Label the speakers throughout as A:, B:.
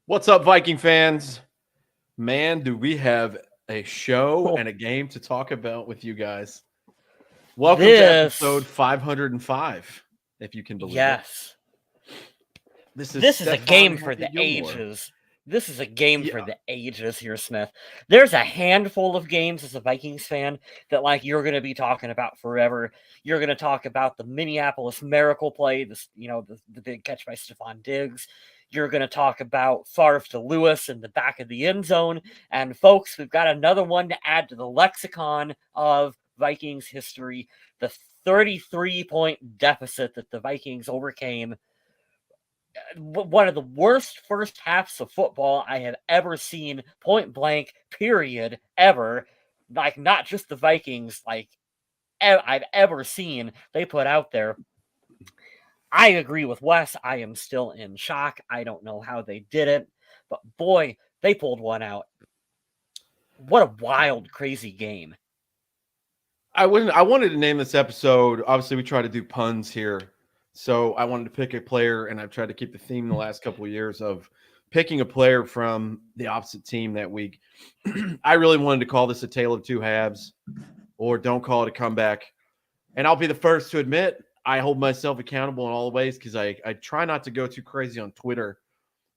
A: What's up, Viking fans? Man, do we have a show
B: Oh,
A: and a game to talk about with you guys. Welcome to episode
B: this,
A: 505, if you can believe it.
B: yes,
A: This is
B: this is a
A: Stephon
B: game for
A: Happy
B: the
A: Gilmore.
B: ages. This is a game for
A: Yeah,
B: the ages here, Smith. There's a handful of games as a Vikings fan that, like, you're going to be talking about forever. You're going to talk about the Minneapolis Miracle play, the big catch by Stephon Diggs. You're going to talk about Favre to Lewis in the back of the end zone. And, folks, we've got another one to add to the lexicon of Vikings history, the 33-point deficit that the Vikings overcame. One of the worst first halves of football I have ever seen, point blank, period, ever. Like, not just the Vikings, like, I've ever seen they put out there. I agree with Wes. I am still in shock. I don't know how they did it, but boy, they pulled one out. What a wild, crazy game.
A: I wanted to name this episode. Obviously, we try to do puns here. So I wanted to pick a player, and I've tried to keep the theme the last couple of years of picking a player from the opposite team that week. I really wanted to call this a tale of two halves, or don't call it a comeback. And I'll be the first to admit I hold myself accountable in all ways because I try not to go too crazy on Twitter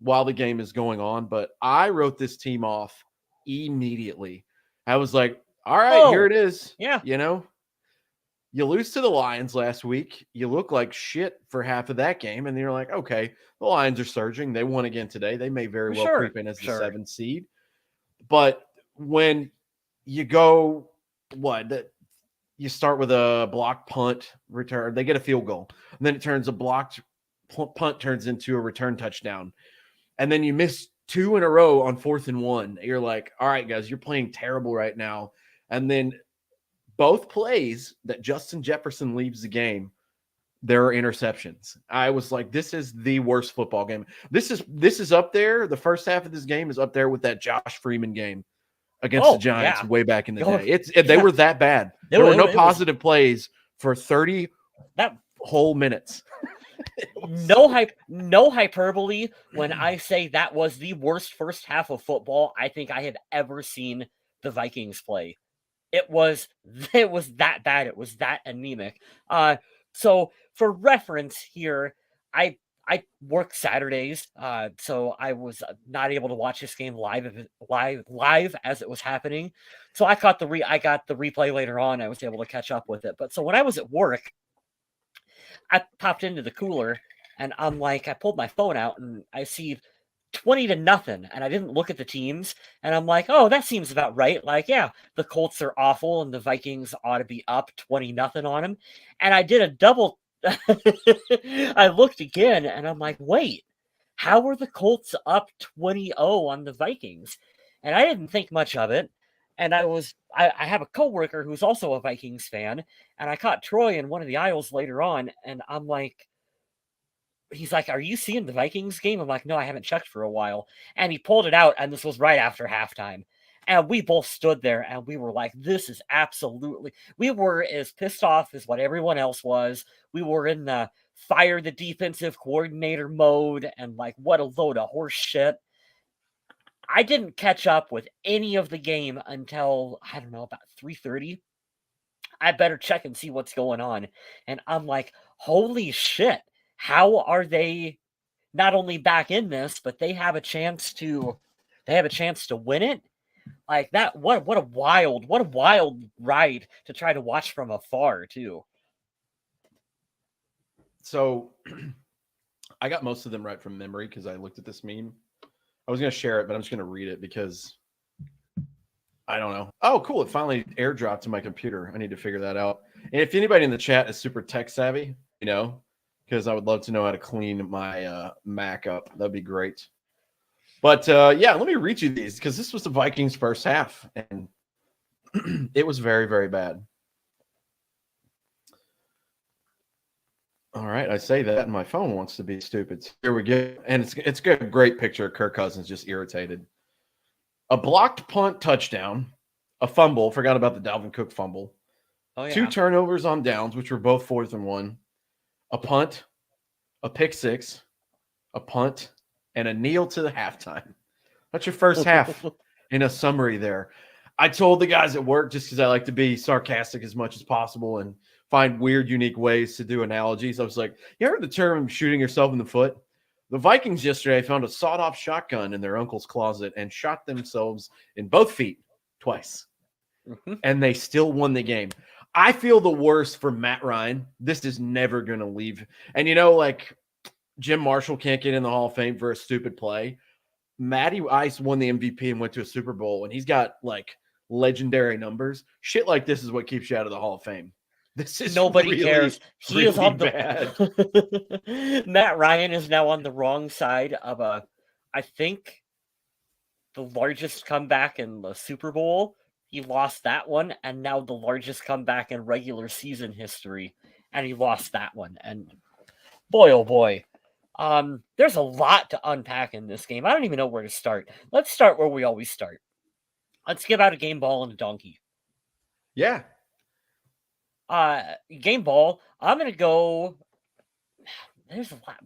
A: while the game is going on. But I wrote this team off immediately. I was like, all right, here
B: Oh,
A: it is.
B: yeah,
A: You lose to the Lions last week. You look like shit for half of that game. And you're like, okay, the Lions are surging. They won again today. They may very well
B: sure,
A: creep in as the
B: sure.
A: 7th seed. But when you go, you start with a blocked punt return. They get a field goal. And then it turns a blocked punt turns into a return touchdown. And then you miss two in a row on 4th and 1. You're like, all right, guys, you're playing terrible right now. And then both plays that Justin Jefferson leaves the game, there are interceptions. I was like, this is the worst football game. This is up there. The first half of this game is up there with that Josh Freeman game against the
B: Oh,
A: Giants
B: yeah.
A: way back in the
B: Oh,
A: day. They
B: yeah.
A: were that bad.
B: It,
A: There were no
B: it was
A: positive plays for 30
B: that
A: whole minutes.
B: no hyperbole when I say that was the worst first half of football I think I have ever seen the Vikings play. It was that bad. It was that anemic. So for reference here, I I work Saturdays, so I was not able to watch this game live as it was happening. So I got the replay later on. I was able to catch up with it. But so when I was at work, I popped into the cooler and I'm like, I pulled my phone out and I see 20-0, and I didn't look at the teams, and I'm like, oh, that seems about right. Like, yeah, the Colts are awful and the Vikings ought to be up 20-0 on them. And I did a double I looked again and I'm like, wait, how were the Colts up 20-0 on the Vikings? And I didn't think much of it. And I have a coworker who's also a Vikings fan, and I caught Troy in one of the aisles later on, and I'm like, he's like, are you seeing the Vikings game? I'm like, no, I haven't checked for a while. And he pulled it out, and this was right after halftime. And we both stood there and we were like, this is absolutely, we were as pissed off as what everyone else was. We were in the fire the defensive coordinator mode and like, what a load of horse shit. I didn't catch up with any of the game until, I don't know, about 3:30. I better check and see what's going on. And I'm like, holy shit, how are they not only back in this, but they have a chance to win it? Like that, what a wild ride to try to watch from afar too.
A: So I got most of them right from memory because I looked at this meme. I was going to share it, but I'm just going to read it because I don't know. Oh, cool. It finally airdropped to my computer. I need to figure that out. And if anybody in the chat is super tech savvy, because I would love to know how to clean my Mac up. That'd be great. But yeah, let me read you these because this was the Vikings first half, and it was very, very bad. All right, I say that, and my phone wants to be stupid. So here we go, and it's a great picture of Kirk Cousins just irritated. A blocked punt touchdown, a fumble. Forgot about the Dalvin Cook fumble.
B: Oh yeah.
A: 2 turnovers on downs, which were both 4th and 1. A punt, a pick six, a punt, and a kneel to the halftime. That's your first half in a summary there. I told the guys at work, just because I like to be sarcastic as much as possible and find weird, unique ways to do analogies. I was like, you heard the term shooting yourself in the foot? The Vikings yesterday found a sawed-off shotgun in their uncle's closet and shot themselves in both feet twice. And they still won the game. I feel the worst for Matt Ryan. This is never going to leave. And, like Jim Marshall can't get in the Hall of Fame for a stupid play. Matty Ice won the MVP and went to a Super Bowl, and he's got, like, legendary numbers. Shit like this is what keeps you out of the Hall of Fame. This is
B: nobody
A: really,
B: cares. He
A: really
B: is on
A: bad.
B: Matt Ryan is now on the wrong side of I think, the largest comeback in the Super Bowl. He lost that one, and now the largest comeback in regular season history, and he lost that one. And boy, oh boy, there's a lot to unpack in this game. I don't even know where to start. Let's start where we always start. Let's give out a game ball and a donkey.
A: Yeah.
B: Game ball. I'm gonna go. There's a lot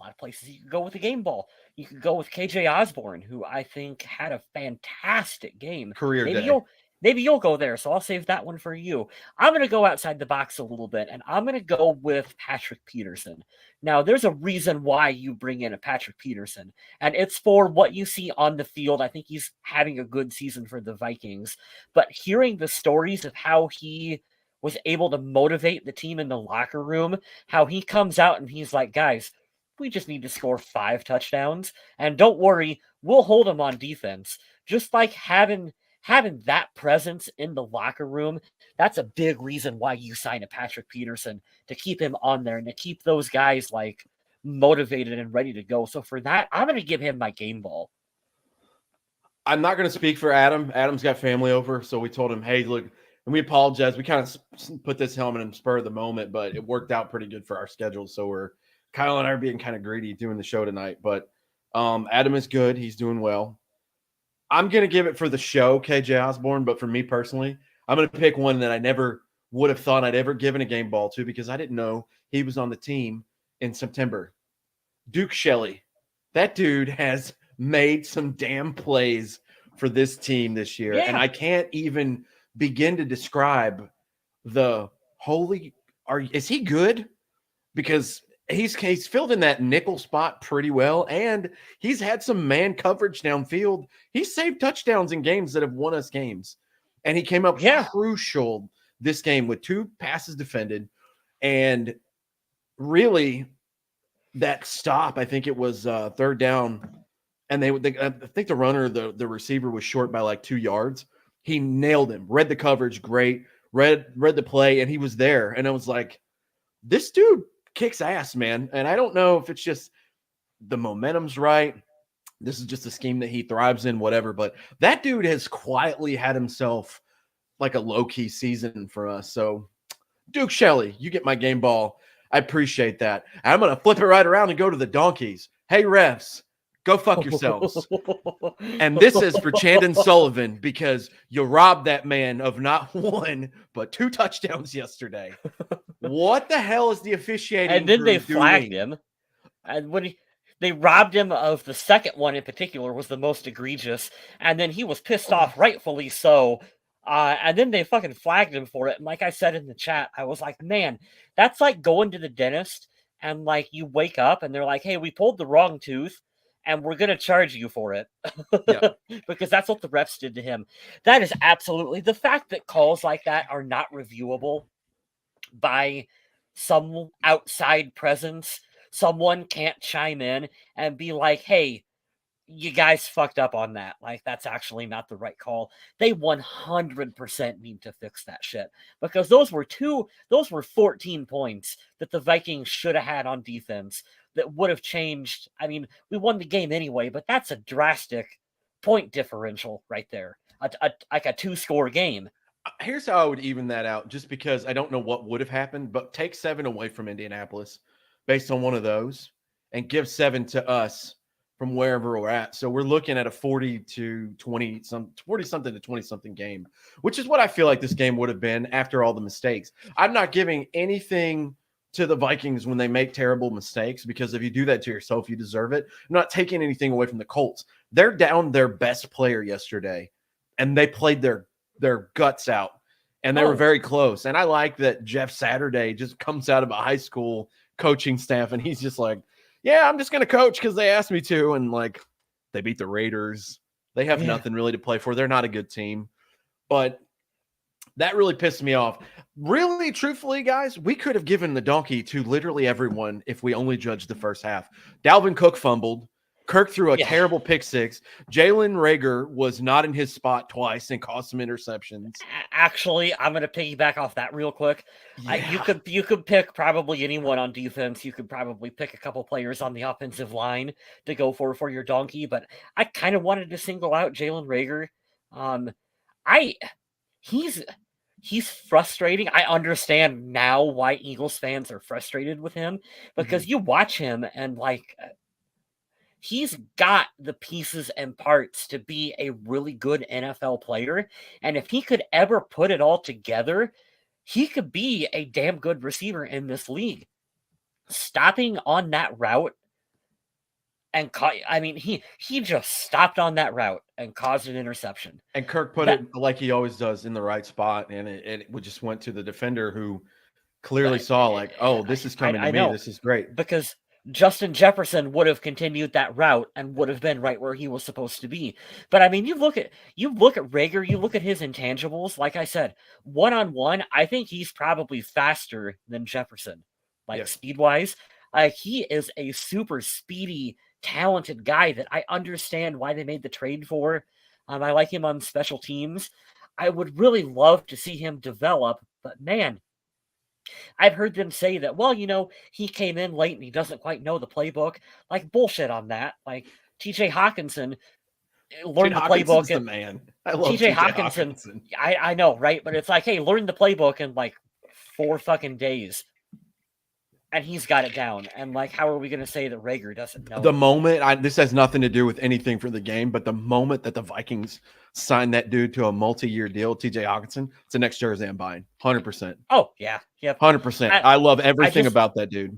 B: of places you could go with the game ball. You could go with KJ Osborne, who I think had a fantastic game.
A: Career day.
B: Maybe you'll go there, so I'll save that one for you. I'm going to go outside the box a little bit, and I'm going to go with Patrick Peterson. Now, there's a reason why you bring in a Patrick Peterson, and it's for what you see on the field. I think he's having a good season for the Vikings, but hearing the stories of how he was able to motivate the team in the locker room, how he comes out and he's like, guys, we just need to score 5 touchdowns, and don't worry, we'll hold them on defense. Just like having that presence in the locker room, that's a big reason why you sign a Patrick Peterson, to keep him on there and to keep those guys like motivated and ready to go. So for that, I'm going to give him my game ball.
A: I'm not going to speak for Adam. Adam's got family over, so we told him, hey, look, and we apologize. We kind of put this helmet in spur of the moment, but it worked out pretty good for our schedule. So Kyle and I are being kind of greedy doing the show tonight. But Adam is good. He's doing well. I'm going to give it for the show, KJ Osborne, but for me personally, I'm going to pick one that I never would have thought I'd ever given a game ball to because I didn't know he was on the team in September. Duke Shelley. That dude has made some damn plays for this team this year, and I can't even begin to describe the is he good? Because he's filled in that nickel spot pretty well, and he's had some man coverage downfield. He's saved touchdowns in games that have won us games, and he came up crucial this game with 2 passes defended, and really that stop. I think it was 3rd down, and I think the runner, the receiver, was short by like 2 yards. He nailed him, read the coverage great, read the play, and he was there. And I was like, this dude kicks ass, man. And I don't know if it's just the momentum's right. This is just a scheme that he thrives in, whatever. But that dude has quietly had himself like a low-key season for us. So, Duke Shelley, you get my game ball. I appreciate that. I'm going to flip it right around and go to the donkeys. Hey, refs, go fuck yourselves. And this is for Chandon Sullivan because you robbed that man of not 1, but 2 touchdowns yesterday. What the hell is the officiating?
B: And then they flagged him. And when they robbed him of the second one in particular was the most egregious. And then he was pissed off, rightfully so. And then they fucking flagged him for it. And like I said in the chat, I was like, man, that's like going to the dentist and like you wake up and they're like, hey, we pulled the wrong tooth and we're going to charge you for it. Yeah. Because that's what the refs did to him. That is absolutely the fact that calls like that are not reviewable by some outside presence. Someone can't chime in and be like, hey, you guys fucked up on that. Like, that's actually not the right call. They 100% need to fix that shit because those were 14 points that the Vikings should have had on defense that would have changed. I mean, we won the game anyway, but that's a drastic point differential right there. Like a 2-score game.
A: Here's how I would even that out, just because I don't know what would have happened, but take 7 away from Indianapolis based on one of those and give 7 to us from wherever we're at. So we're looking at a 40-something to 20-something game, which is what I feel like this game would have been after all the mistakes. I'm not giving anything to the Vikings when they make terrible mistakes, because if you do that to yourself, you deserve it. I'm not taking anything away from the Colts. They're down their best player yesterday, and they played their guts out, and they were very close. And I like that Jeff Saturday just comes out of a high school coaching staff, and he's just like, yeah, I'm just going to coach because they asked me to. And like, they beat the Raiders. They have nothing really to play for. They're not a good team. But that really pissed me off. Really, truthfully, guys, we could have given the donkey to literally everyone if we only judged the first half. Dalvin Cook fumbled. Kirk threw a terrible pick six. Jalen Reagor was not in his spot twice and caused some interceptions.
B: Actually, I'm going to piggyback off that real quick. You could pick probably anyone on defense. You could probably pick a couple players on the offensive line to go for your donkey, but I kind of wanted to single out Jalen Reagor. He's frustrating. I understand now why Eagles fans are frustrated with him, because you watch him and like, he's got the pieces and parts to be a really good NFL player. And if he could ever put it all together, he could be a damn good receiver in this league. Stopping on that route and he just stopped on that route and caused an interception.
A: And Kirk put it like he always does, in the right spot, and it just went to the defender, who clearly saw like, oh, this is coming to me. This is great.
B: Because Justin Jefferson would have continued that route and would have been right where he was supposed to be. But I mean, you look at Reagor, you look at his intangibles. Like I said, one-on-one, I think he's probably faster than Jefferson, speed-wise. He is a super speedy, talented guy that I understand why they made the trade for. I like him on special teams. I would really love to see him develop, but man, I've heard them say that, well, he came in late and he doesn't quite know the playbook. Like, bullshit on that. Like, TJ Hawkinson learned the playbook.
A: The man. I love
B: TJ Hawkinson. I know, right? But it's like, hey, learn the playbook in like 4 fucking days. And he's got it down. And like, how are we going to say that Reagor doesn't know?
A: The moment, this has nothing to do with anything for the game, but the moment that the Vikings signed that dude to a multi-year deal, TJ Hawkinson, it's the next jersey I'm buying. 100%.
B: Oh, yeah. Yep.
A: 100%. I love everything about that dude.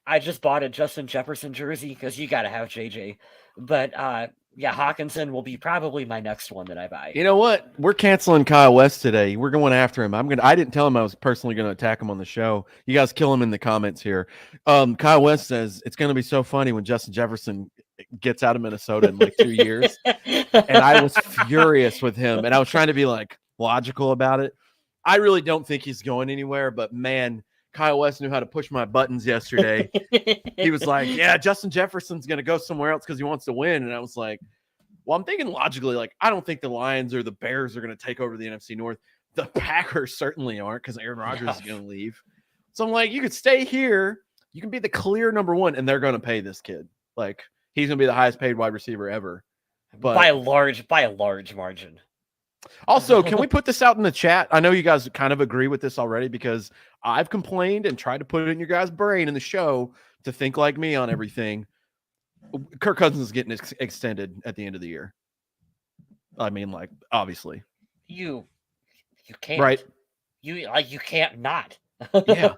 B: I just bought a Justin Jefferson jersey because you got to have JJ. But Hawkinson will be probably my next one that I buy.
A: You know what? We're canceling Kyle West today. We're going after him. I didn't tell him I was personally going to attack him on the show. You guys kill him in the comments here. Kyle West says it's going to be so funny when Justin Jefferson gets out of Minnesota in like 2 years. And I was furious with him. And I was trying to be like logical about it. I really don't think he's going anywhere, but man, Kyle West knew how to push my buttons yesterday. He was like, yeah, Justin Jefferson's going to go somewhere else because he wants to win. And I was like, well, I'm thinking logically, like, I don't think the Lions or the Bears are going to take over the NFC North. The Packers certainly aren't, because Aaron Rodgers is going to leave. So I'm like, you could stay here. You can be the clear number one, and they're going to pay this kid. Like, he's going to be the highest paid wide receiver ever. But
B: by a large margin.
A: Also, can we put this out in the chat? I know you guys kind of agree with this already, because I've complained and tried to put it in your guys' brain in the show to think like me on everything. Kirk Cousins is getting extended at the end of the year. I mean, like, obviously.
B: You can't.
A: Right.
B: You can't not.
A: Yeah.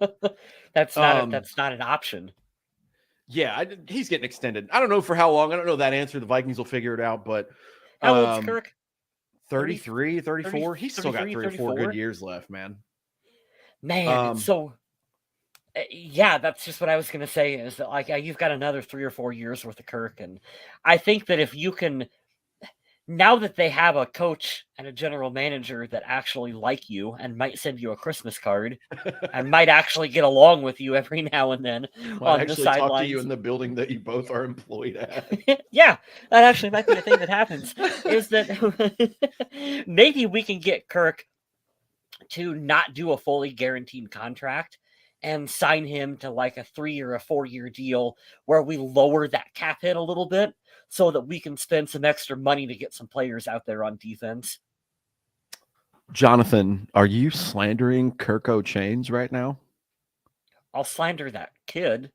B: That's not an option.
A: Yeah, he's getting extended. I don't know for how long. I don't know that answer. The Vikings will figure it out, but
B: how old's Kirk?
A: 33, 34. He's still got 3 or 4 good years left, man.
B: Man, so yeah, that's just what I was going to say, is that like you've got another 3 or 4 years worth of Kirk. And I think that if you can, now that they have a coach and a general manager that actually like you and might send you a Christmas card and might actually get along with you every now and then on the sidelines.
A: Talk to you in the building that you both are employed at.
B: Yeah, that actually might be the thing that happens, is that maybe we can get Kirk to not do a fully guaranteed contract and sign him to like a 3 or a 4 year deal where we lower that cap hit a little bit so that we can spend some extra money to get some players out there on defense.
A: Jonathan, are you slandering Kirk O'Chains right now?
B: I'll slander that kid.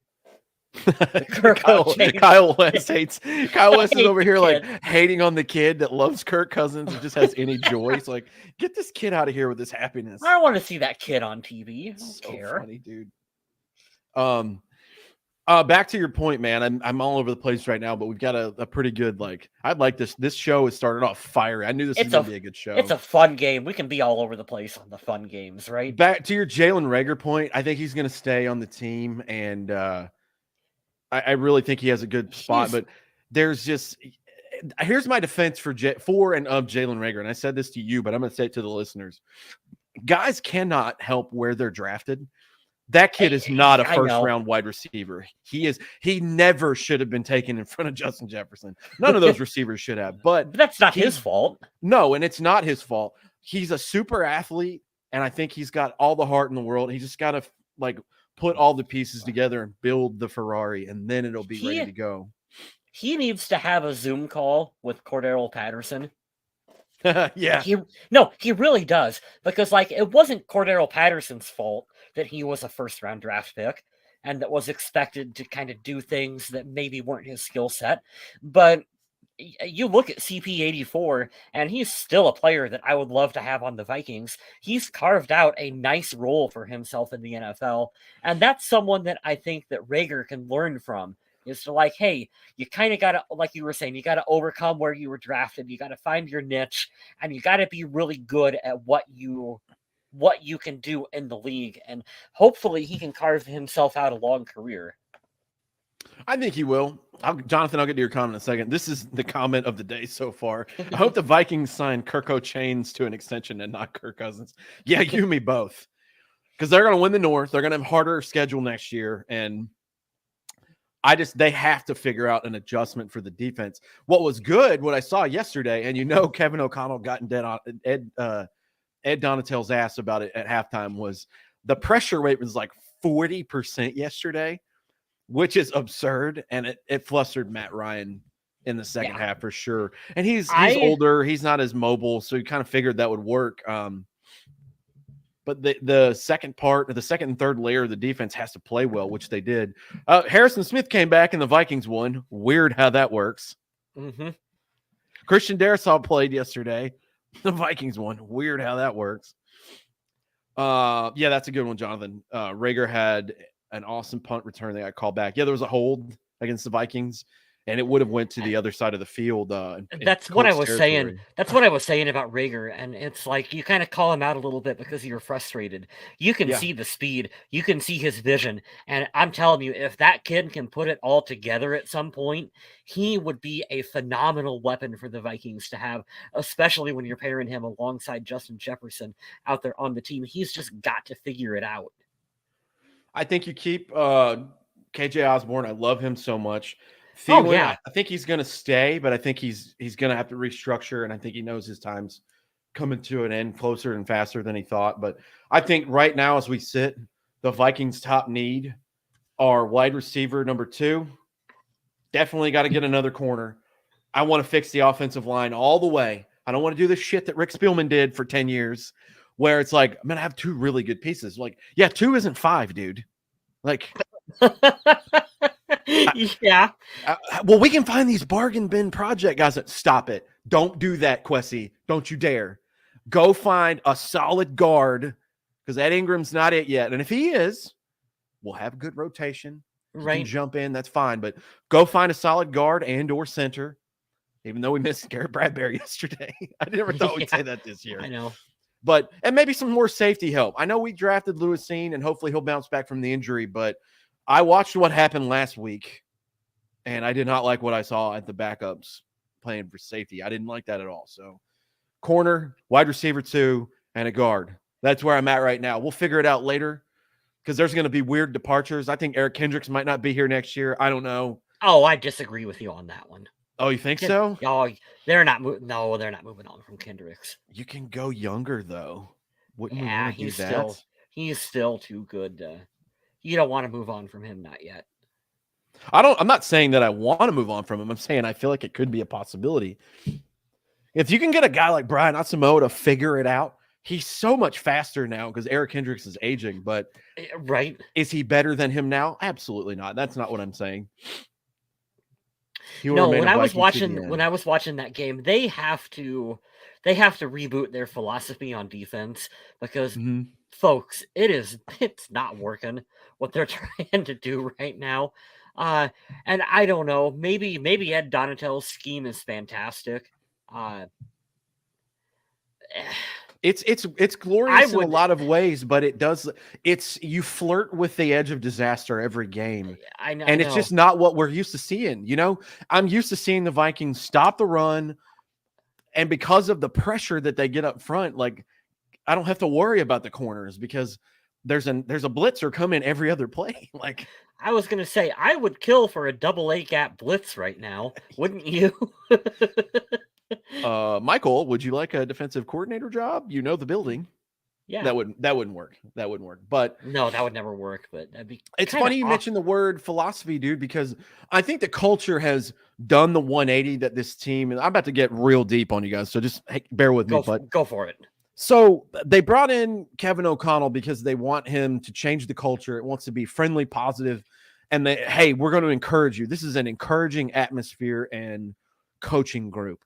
A: Kyle West hates. Kyle West is over here like hating on the kid that loves Kirk Cousins and just has any joy. It's like, get this kid out of here with this happiness.
B: I don't want to see that kid on TV. I don't care.
A: Funny, dude. Back to your point, man. I'm all over the place right now, but we've got a pretty good I'd like this. This show has started off fiery. I knew this was going to be a good show.
B: It's a fun game. We can be all over the place on the fun games, right?
A: Back to your Jalen Reagor point, I think he's going to stay on the team, and I really think he has a good spot. But there's just here's my defense for and of Jalen Reagor, and I said this to you, but I'm going to say it to the listeners: guys cannot help where they're drafted. That kid is not a first-round wide receiver. He never should have been taken in front of Justin Jefferson. None of those receivers should have. But
B: that's not his fault.
A: No, and it's not his fault. He's a super athlete, and I think he's got all the heart in the world. He just got to put all the pieces together and build the Ferrari, and then it'll be ready to go.
B: He needs to have a Zoom call with Cordarrelle Patterson.
A: Yeah.
B: He really does. Because it wasn't Cordarrelle Patterson's fault that he was a first-round draft pick and that was expected to kind of do things that maybe weren't his skill set. But you look at CP84, and he's still a player that I would love to have on the Vikings. He's carved out a nice role for himself in the NFL, and that's someone that I think that Reagor can learn from. Is to hey, you kind of got to, like you were saying, you got to overcome where you were drafted. You got to find your niche, and you got to be really good at what you can do in the league. And hopefully he can carve himself out a long career.
A: I think he will. Jonathan, I'll get to your comment in a second. This is the comment of the day so far. I hope the Vikings sign Kirko Chains to an extension and not Kirk Cousins. Yeah, you and me both. Because they're going to win the North. They're going to have a harder schedule next year. And they have to figure out an adjustment for the defense. What was good, what I saw yesterday, and Kevin O'Connell got Ed Donatell's ass about it at halftime, was the pressure rate was 40% yesterday, which is absurd, and it flustered Matt Ryan in the second half for sure. And he's older, he's not as mobile, so you kind of figured that would work. But the second and third layer of the defense has to play well, which they did. Harrison Smith came back and the Vikings won. Weird how that works.
B: Mm-hmm.
A: Christian Darrisaw played yesterday. The Vikings won. Weird how that works. Yeah, that's a good one, Jonathan. Reagor had an awesome punt return that got called back. Yeah, there was a hold against the Vikings, and it would have went to the other side of the field.
B: That's what I was saying. That's what I was saying about Reagor, and it's you kind of call him out a little bit because you're frustrated. You can see the speed, you can see his vision, and I'm telling you, if that kid can put it all together at some point, he would be a phenomenal weapon for the Vikings to have, especially when you're pairing him alongside Justin Jefferson out there on the team. He's just got to figure it out.
A: I think you keep KJ Osborne. I love him so much. Thielen, I think he's going to stay, but I think he's going to have to restructure, and I think he knows his time's coming to an end closer and faster than he thought. But I think right now as we sit, the Vikings' top need are wide receiver number 2. Definitely got to get another corner. I want to fix the offensive line all the way. I don't want to do the shit that Rick Spielman did for 10 years where it's I'm going to have 2 really good pieces. 2 isn't 5, dude.
B: Yeah.
A: Well, we can find these bargain bin project guys. Stop it. Don't do that, Quessy. Don't you dare. Go find a solid guard because Ed Ingram's not it yet. And if he is, we'll have good rotation. Right. You can jump in. That's fine. But go find a solid guard and or center, even though we missed Garrett Bradbury yesterday. I never thought we'd say that this year.
B: I know.
A: And maybe some more safety help. I know we drafted Lewisine, and hopefully he'll bounce back from the injury, but I watched what happened last week, and I did not like what I saw at the backups playing for safety. I didn't like that at all. So corner, wide receiver 2, and a guard. That's where I'm at right now. We'll figure it out later because there's going to be weird departures. I think Eric Kendricks might not be here next year. I don't know.
B: Oh, I disagree with you on that one.
A: Oh, you think so?
B: Oh, they're not moving. No, they're not moving on from Kendricks.
A: You can go younger, though. Wouldn't we
B: yeah,
A: want to do that?
B: He's still too good. You don't want to move on from him, not yet.
A: I'm not saying that I want to move on from him. I'm saying I feel like it could be a possibility. If you can get a guy like Brian Asamoah to figure it out, he's so much faster now because Eric Kendricks is aging. But
B: right,
A: is he better than him now? Absolutely not. That's not what I'm saying.
B: No, when I was watching that game, they have to reboot their philosophy on defense because folks, it's not working what they're trying to do right now. And I don't know, maybe Ed Donatel's scheme is fantastic.
A: It's glorious in a lot of ways, but you flirt with the edge of disaster every game. And it's just not what we're used to seeing. I'm used to seeing the Vikings stop the run, and because of the pressure that they get up front, like, I don't have to worry about the corners because there's a blitzer coming every other play. Like,
B: I was gonna say, I would kill for a double A gap blitz right now, wouldn't you?
A: Michael, would you like a defensive coordinator job? You know the building.
B: Yeah,
A: that wouldn't work. That wouldn't work. But
B: no, that would never work. But that'd be.
A: It's funny you mentioned the word philosophy, dude, because I think the culture has done the 180 that this team. And I'm about to get real deep on you guys, so just bear with me. But
B: go for it.
A: So they brought in Kevin O'Connell because they want him to change the culture. It wants to be friendly, positive, and hey, we're going to encourage you. This is an encouraging atmosphere and coaching group.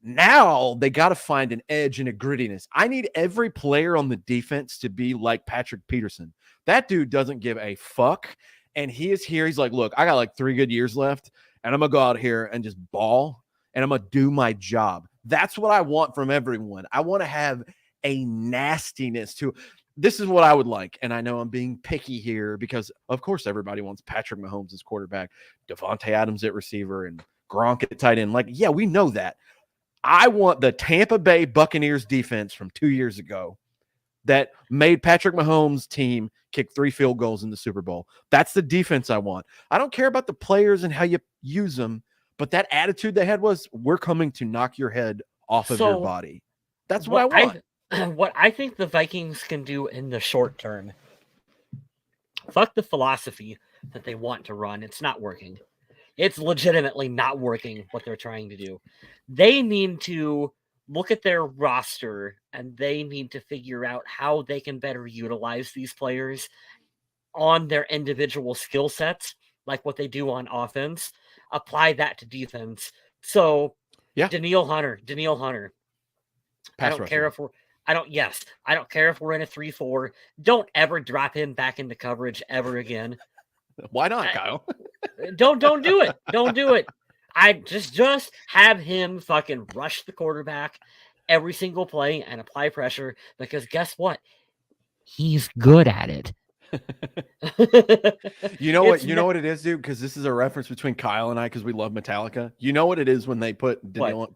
A: Now they got to find an edge and a grittiness. I need every player on the defense to be like Patrick Peterson. That dude doesn't give a fuck, and he is here. He's like, look, I got like 3 good years left, and I'm going to go out here and just ball, and I'm going to do my job. That's what I want from everyone. I want to have a nastiness to this is what I would like. And I know I'm being picky here because, of course, everybody wants Patrick Mahomes as quarterback, Devontae Adams at receiver, and Gronk at tight end. Like, yeah, we know that. I want the Tampa Bay Buccaneers defense from 2 years ago that made Patrick Mahomes' team kick 3 field goals in the Super Bowl. That's the defense I want. I don't care about the players and how you use them. But that attitude they had was, we're coming to knock your head off of your body. That's what I want.
B: What I think the Vikings can do in the short term, fuck the philosophy that they want to run. It's not working. It's legitimately not working what they're trying to do. They need to look at their roster and they need to figure out how they can better utilize these players on their individual skill sets, like what they do on offense. Apply that to defense. So, yeah, Danielle Hunter. I don't care if we're in a 3-4. Don't ever drop him back into coverage ever again.
A: Why not, Kyle?
B: Don't do it. Don't do it. I just have him fucking rush the quarterback every single play and apply pressure, because guess what? He's good at it.
A: You know what it is, dude? Because this is a reference between Kyle and I, because we love Metallica. You know what it is when they put Danielle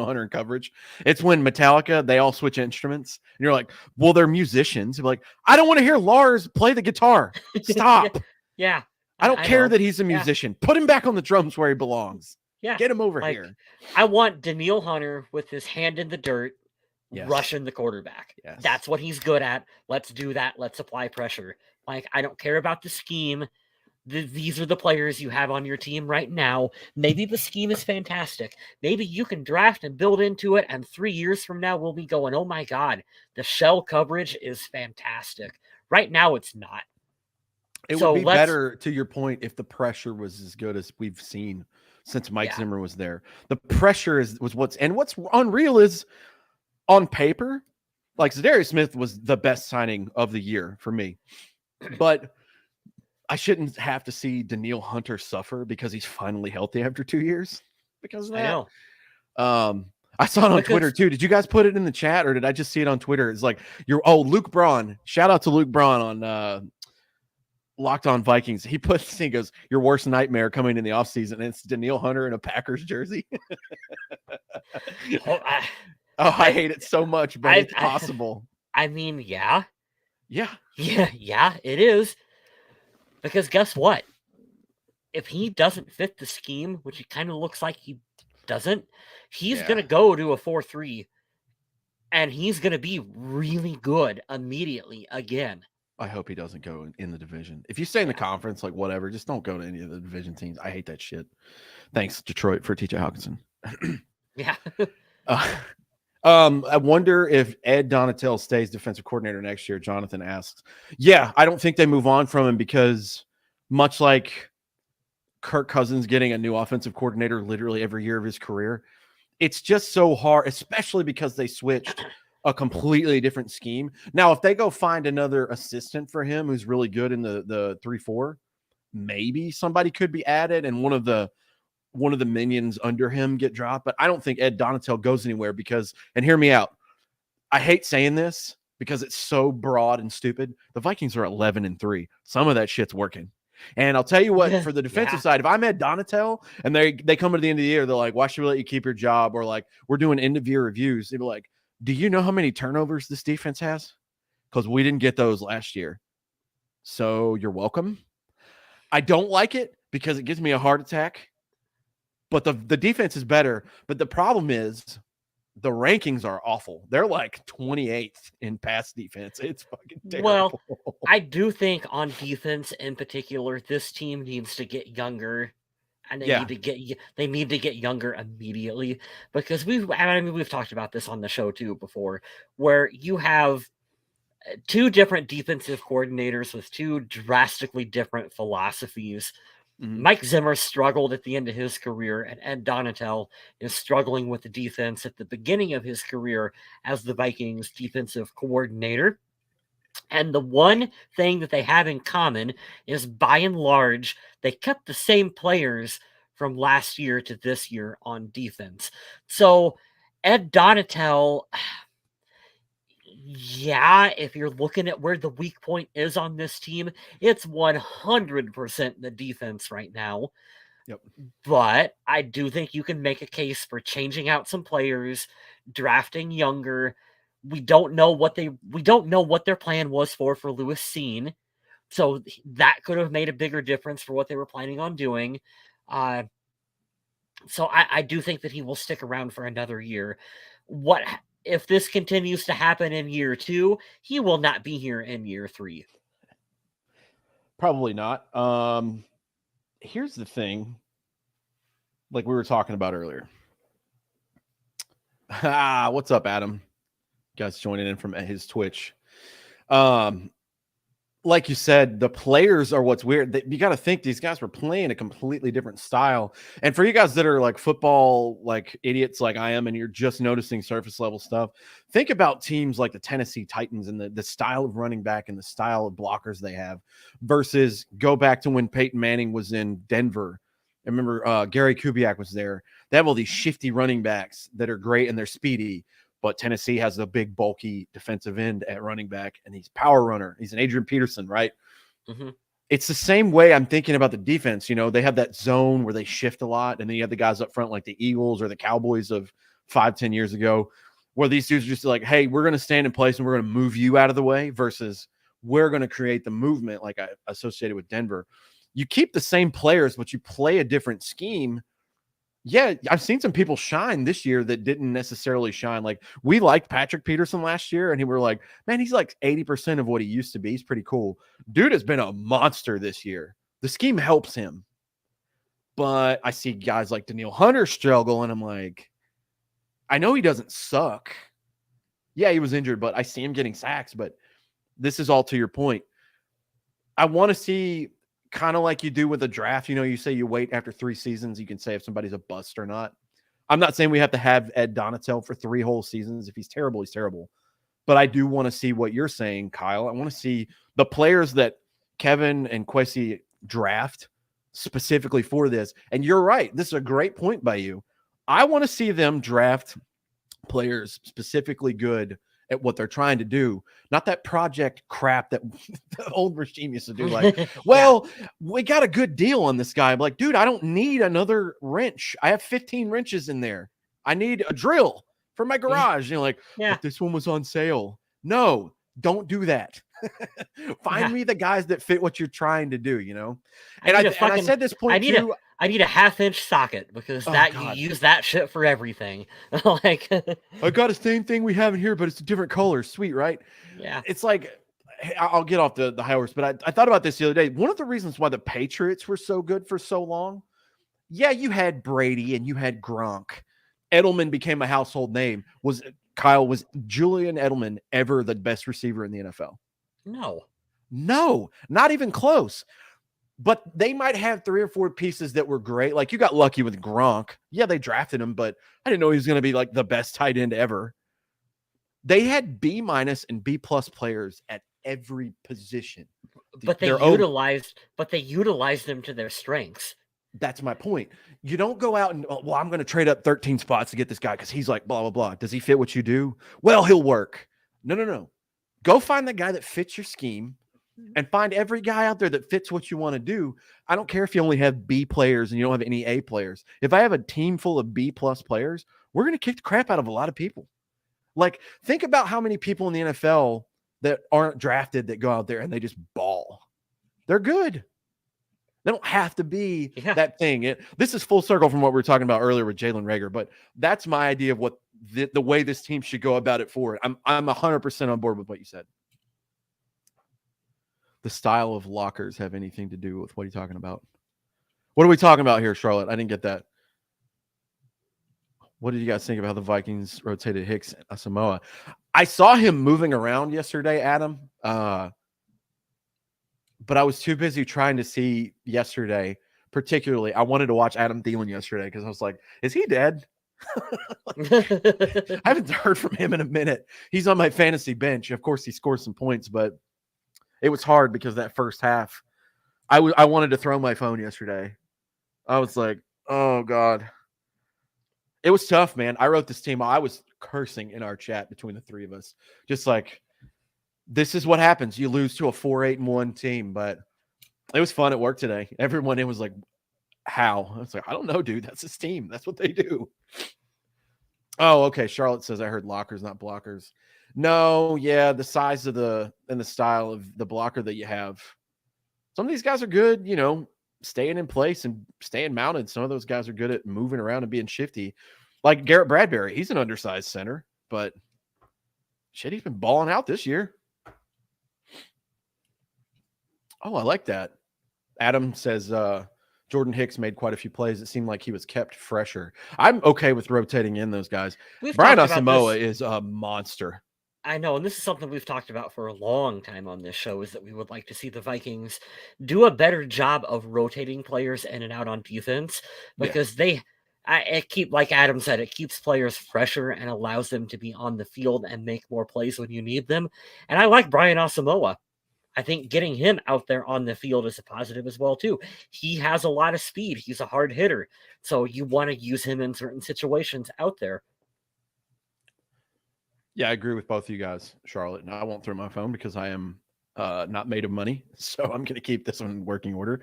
A: Hunter in coverage? It's when Metallica, they all switch instruments. And you're like, well, they're musicians. You're like, I don't want to hear Lars play the guitar. Stop.
B: Yeah.
A: I don't care that he's a musician. Put him back on the drums where he belongs.
B: Yeah.
A: Get him over here.
B: I want Danielle Hunter with his hand in the dirt, rushing the quarterback.
A: Yes.
B: That's what he's good at. Let's do that. Let's apply pressure. Like, I don't care about the scheme. These are the players you have on your team right now. Maybe the scheme is fantastic. Maybe you can draft and build into it, and 3 years from now we'll be going, oh my God, the shell coverage is fantastic. Right now it's not.
A: It would be better, to your point, if the pressure was as good as we've seen since Mike Zimmer was there. The pressure was what's unreal is, on paper, like, Zadarius Smith was the best signing of the year for me. But I shouldn't have to see Danielle Hunter suffer because he's finally healthy after 2 years. Because of that.
B: I know.
A: I saw it on Twitter too. Did you guys put it in the chat, or did I just see it on Twitter? It's like, Luke Braun. Shout out to Luke Braun on Locked On Vikings. He goes, your worst nightmare coming in the offseason, and it's Danielle Hunter in a Packers jersey. I hate it so much, but it's possible.
B: I mean, yeah.
A: Yeah,
B: it is. Because guess what? If he doesn't fit the scheme, which it kind of looks like he doesn't, he's going to go to a 4-3, and he's going to be really good immediately again.
A: I hope he doesn't go in the division. If you stay in the conference, like, whatever, just don't go to any of the division teams. I hate that shit. Thanks, Detroit, for TJ Hawkinson.
B: Yeah.
A: I wonder if Ed Donatel stays defensive coordinator next year, Jonathan asks. Yeah, I don't think they move on from him, because much like Kirk Cousins getting a new offensive coordinator literally every year of his career, it's just so hard, especially because they switched a completely different scheme. Now, if they go find another assistant for him who's really good in the 3-4, maybe somebody could be added and one of the minions under him get dropped. But I don't think Ed Donatel goes anywhere because, and hear me out, I hate saying this because it's so broad and stupid. The Vikings are 11-3. Some of that shit's working. And I'll tell you what, for the defensive side, if I'm Ed Donatel and they come to the end of the year, they're like, why should we let you keep your job? Or like, we're doing end of year reviews. They'd be like, do you know how many turnovers this defense has? Because we didn't get those last year. So you're welcome. I don't like it because it gives me a heart attack. But the defense is better. But the problem is the rankings are awful. They're like 28th in pass defense. It's fucking terrible.
B: Well, I do think on defense in particular, this team needs to get younger. And they need to get younger immediately because we've talked about this on the show too before, where you have two different defensive coordinators with two drastically different philosophies. Mm-hmm. Mike Zimmer struggled at the end of his career, and Ed Donatel is struggling with the defense at the beginning of his career as the Vikings defensive coordinator. And the one thing that they have in common is, by and large, they kept the same players from last year to this year on defense. So Ed Donatel, yeah, if you're looking at where the weak point is on this team, it's 100% the defense right now.
A: Yep.
B: But I do think you can make a case for changing out some players, drafting younger. We don't know what their plan was for Lewis Cine. So that could have made a bigger difference for what they were planning on doing. So I do think that he will stick around for another year. What if this continues to happen in year 2? He will not be here in year 3.
A: Probably not. Here's the thing. Like we were talking about earlier. What's up, Adam? Guys joining in from his Twitch. Like you said, the players are what's weird. You got to think these guys were playing a completely different style. And for you guys that are like football, like idiots like I am, and you're just noticing surface level stuff, think about teams like the Tennessee Titans and the style of running back and the style of blockers they have versus go back to when Peyton Manning was in Denver. I remember Gary Kubiak was there. They have all these shifty running backs that are great and they're speedy. But Tennessee has a big, bulky defensive end at running back, and he's power runner. He's an Adrian Peterson, right?
B: Mm-hmm.
A: It's the same way I'm thinking about the defense. You know, they have that zone where they shift a lot, and then you have the guys up front like the Eagles or the Cowboys of 5-10 years ago, where these dudes are just like, hey, we're going to stand in place and we're going to move you out of the way versus we're going to create the movement like I associated with Denver. You keep the same players, but you play a different scheme. Yeah, I've seen some people shine this year that didn't necessarily shine. Like we liked Patrick Peterson last year, and we were like, man, he's like 80% of what he used to be. He's pretty cool. Dude has been a monster this year. The scheme helps him. But I see guys like Danielle Hunter struggle, and I'm like, I know he doesn't suck. Yeah, he was injured, but I see him getting sacks. But this is all to your point. I want to see kind of like you do with a draft, you know, you say you wait after 3 seasons, you can say if somebody's a bust or not. I'm not saying we have to have Ed Donatel for 3 whole seasons. If he's terrible, he's terrible. But I do want to see what you're saying, Kyle. I want to see the players that Kevin and Kwesi draft specifically for this. And you're right. This is a great point by you. I want to see them draft players specifically good at what they're trying to do, not that project crap that the old regime used to do. Like, well, we got a good deal on this guy. I'm like, dude, I don't need another wrench. I have 15 wrenches in there. I need a drill for my garage. You know, like, but this one was on sale. No, don't do that. Find me the guys that fit what you're trying to do, you know? And I said this point too.
B: I need a 1/2-inch socket because you use that shit for everything. Like,
A: I got the same thing we have in here, but it's a different color. Sweet, right?
B: Yeah.
A: It's like, I'll get off the high horse, but I thought about this the other day. One of the reasons why the Patriots were so good for so long, yeah, you had Brady and you had Gronk. Edelman became a household name. Was Julian Edelman ever the best receiver in the NFL? No, not even close. But they might have 3 or 4 pieces that were great. Like you got lucky with Gronk. Yeah, they drafted him, but I didn't know he was going to be like the best tight end ever. They had B- and B+ players at every position.
B: But they utilized them to their strengths.
A: That's my point. You don't go out and, well, I'm going to trade up 13 spots to get this guy because he's like blah, blah, blah. Does he fit what you do? Well, he'll work. No. Go find the guy that fits your scheme and find every guy out there that fits what you want to do. I don't care if you only have B players and you don't have any A players. If I have a team full of B+ players, we're going to kick the crap out of a lot of people. Like, think about how many people in the NFL that aren't drafted that go out there and they just ball. They're good. They don't have to be that thing. This is full circle from what we were talking about earlier with Jalen Reagor, but that's my idea of what the way this team should go about it forward. I'm 100% on board with what you said. The style of lockers have anything to do with what are you talking about? What are we talking about here, Charlotte? I didn't get that. What did you guys think about how the Vikings rotated Hicks and Asamoah? I saw him moving around yesterday, Adam. But I was too busy trying to see yesterday. Particularly, I wanted to watch Adam Thielen yesterday because I was like, is he dead? I haven't heard from him in a minute. He's on my fantasy bench. Of course, he scored some points, but it was hard because that first half, I wanted to throw my phone yesterday. I was like, oh, God. It was tough, man. I wrote this team. I was cursing in our chat between the three of us. Just like, this is what happens. You lose to a 4-8-1 team, but it was fun at work today. Everyone, it was like, how? I was like, I don't know, dude. That's his team. That's what they do. Oh, okay. Charlotte says I heard lockers, not blockers. No, yeah, the size of and the style of the blocker that you have. Some of these guys are good, staying in place and staying mounted. Some of those guys are good at moving around and being shifty. Like Garrett Bradbury, he's an undersized center, but shit, he's been balling out this year. Oh, I like that. Adam says Jordan Hicks made quite a few plays. It seemed like he was kept fresher. I'm okay with rotating in those guys. Brian Asamoah is a monster.
B: I know, and this is something we've talked about for a long time on this show, is that we would like to see the Vikings do a better job of rotating players in and out on defense, because like Adam said, it keeps players fresher and allows them to be on the field and make more plays when you need them. And I like Brian Asamoah. I think getting him out there on the field is a positive as well, too. He has a lot of speed. He's a hard hitter. So you want to use him in certain situations out there.
A: Yeah, I agree with both of you guys, Charlotte. And I won't throw my phone because I am not made of money. So I'm going to keep this one in working order.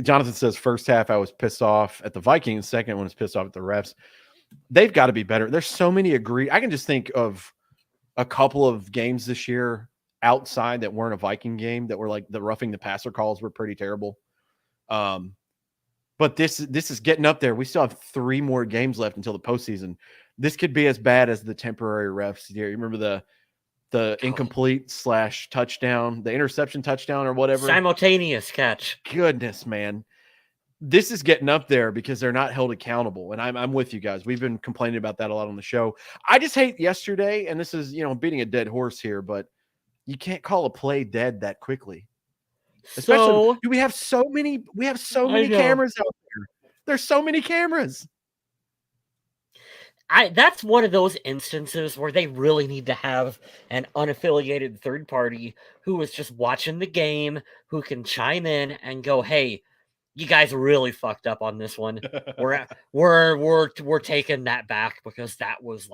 A: Jonathan says, first half, I was pissed off at the Vikings. Second one was pissed off at the refs. They've got to be better. There's so many I can just think of a couple of games this year outside that weren't a Viking game that were like the roughing the passer calls were pretty terrible. But this is getting up there. We still have 3 more games left until the postseason. This could be as bad as the temporary refs here. You remember the incomplete / touchdown, the interception touchdown or whatever?
B: Simultaneous catch.
A: Goodness, man. This is getting up there because they're not held accountable. And I'm with you guys. We've been complaining about that a lot on the show. I just hate yesterday, and this is, beating a dead horse here, but you can't call a play dead that quickly. Especially, we have so many cameras out there. There's so many cameras.
B: That's one of those instances where they really need to have an unaffiliated third party who is just watching the game, who can chime in and go, "Hey, you guys really fucked up on this one. We're taking that back because that was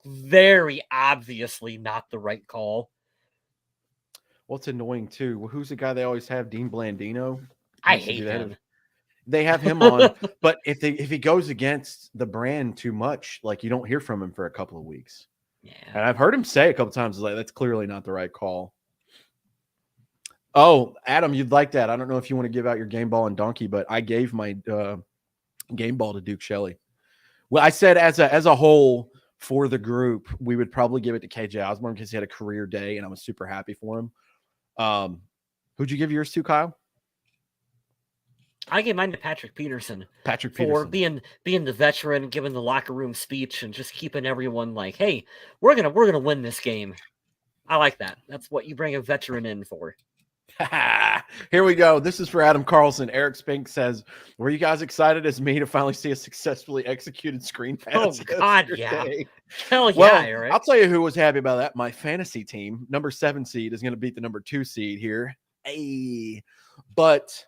B: very obviously not the right call."
A: What's annoying too? Well, who's the guy they always have? Dean Blandino.
B: I hate him.
A: They have him on, but if he goes against the brand too much, like you don't hear from him for a couple of weeks.
B: Yeah,
A: and I've heard him say a couple times, like that's clearly not the right call. Oh, Adam, you'd like that? I don't know if you want to give out your game ball and donkey, but I gave my game ball to Duke Shelley. Well, I said as a whole for the group, we would probably give it to KJ Osborne because he had a career day, and I was super happy for him. Who'd you give yours to, Kyle?
B: I gave mine to Patrick Peterson. For being the veteran, giving the locker room speech, and just keeping everyone like, "Hey, we're gonna win this game." I like that. That's what you bring a veteran in for.
A: Here we go. This is for Adam Carlson. Eric Spink says, "Were you guys excited as me to finally see a successfully executed screen pass?"
B: Oh God, yeah.
A: yesterday?
B: Hell yeah,
A: Well,
B: Eric.
A: I'll tell you who was happy about that. My fantasy team, number 7 seed, is going to beat the number 2 seed here. Hey, but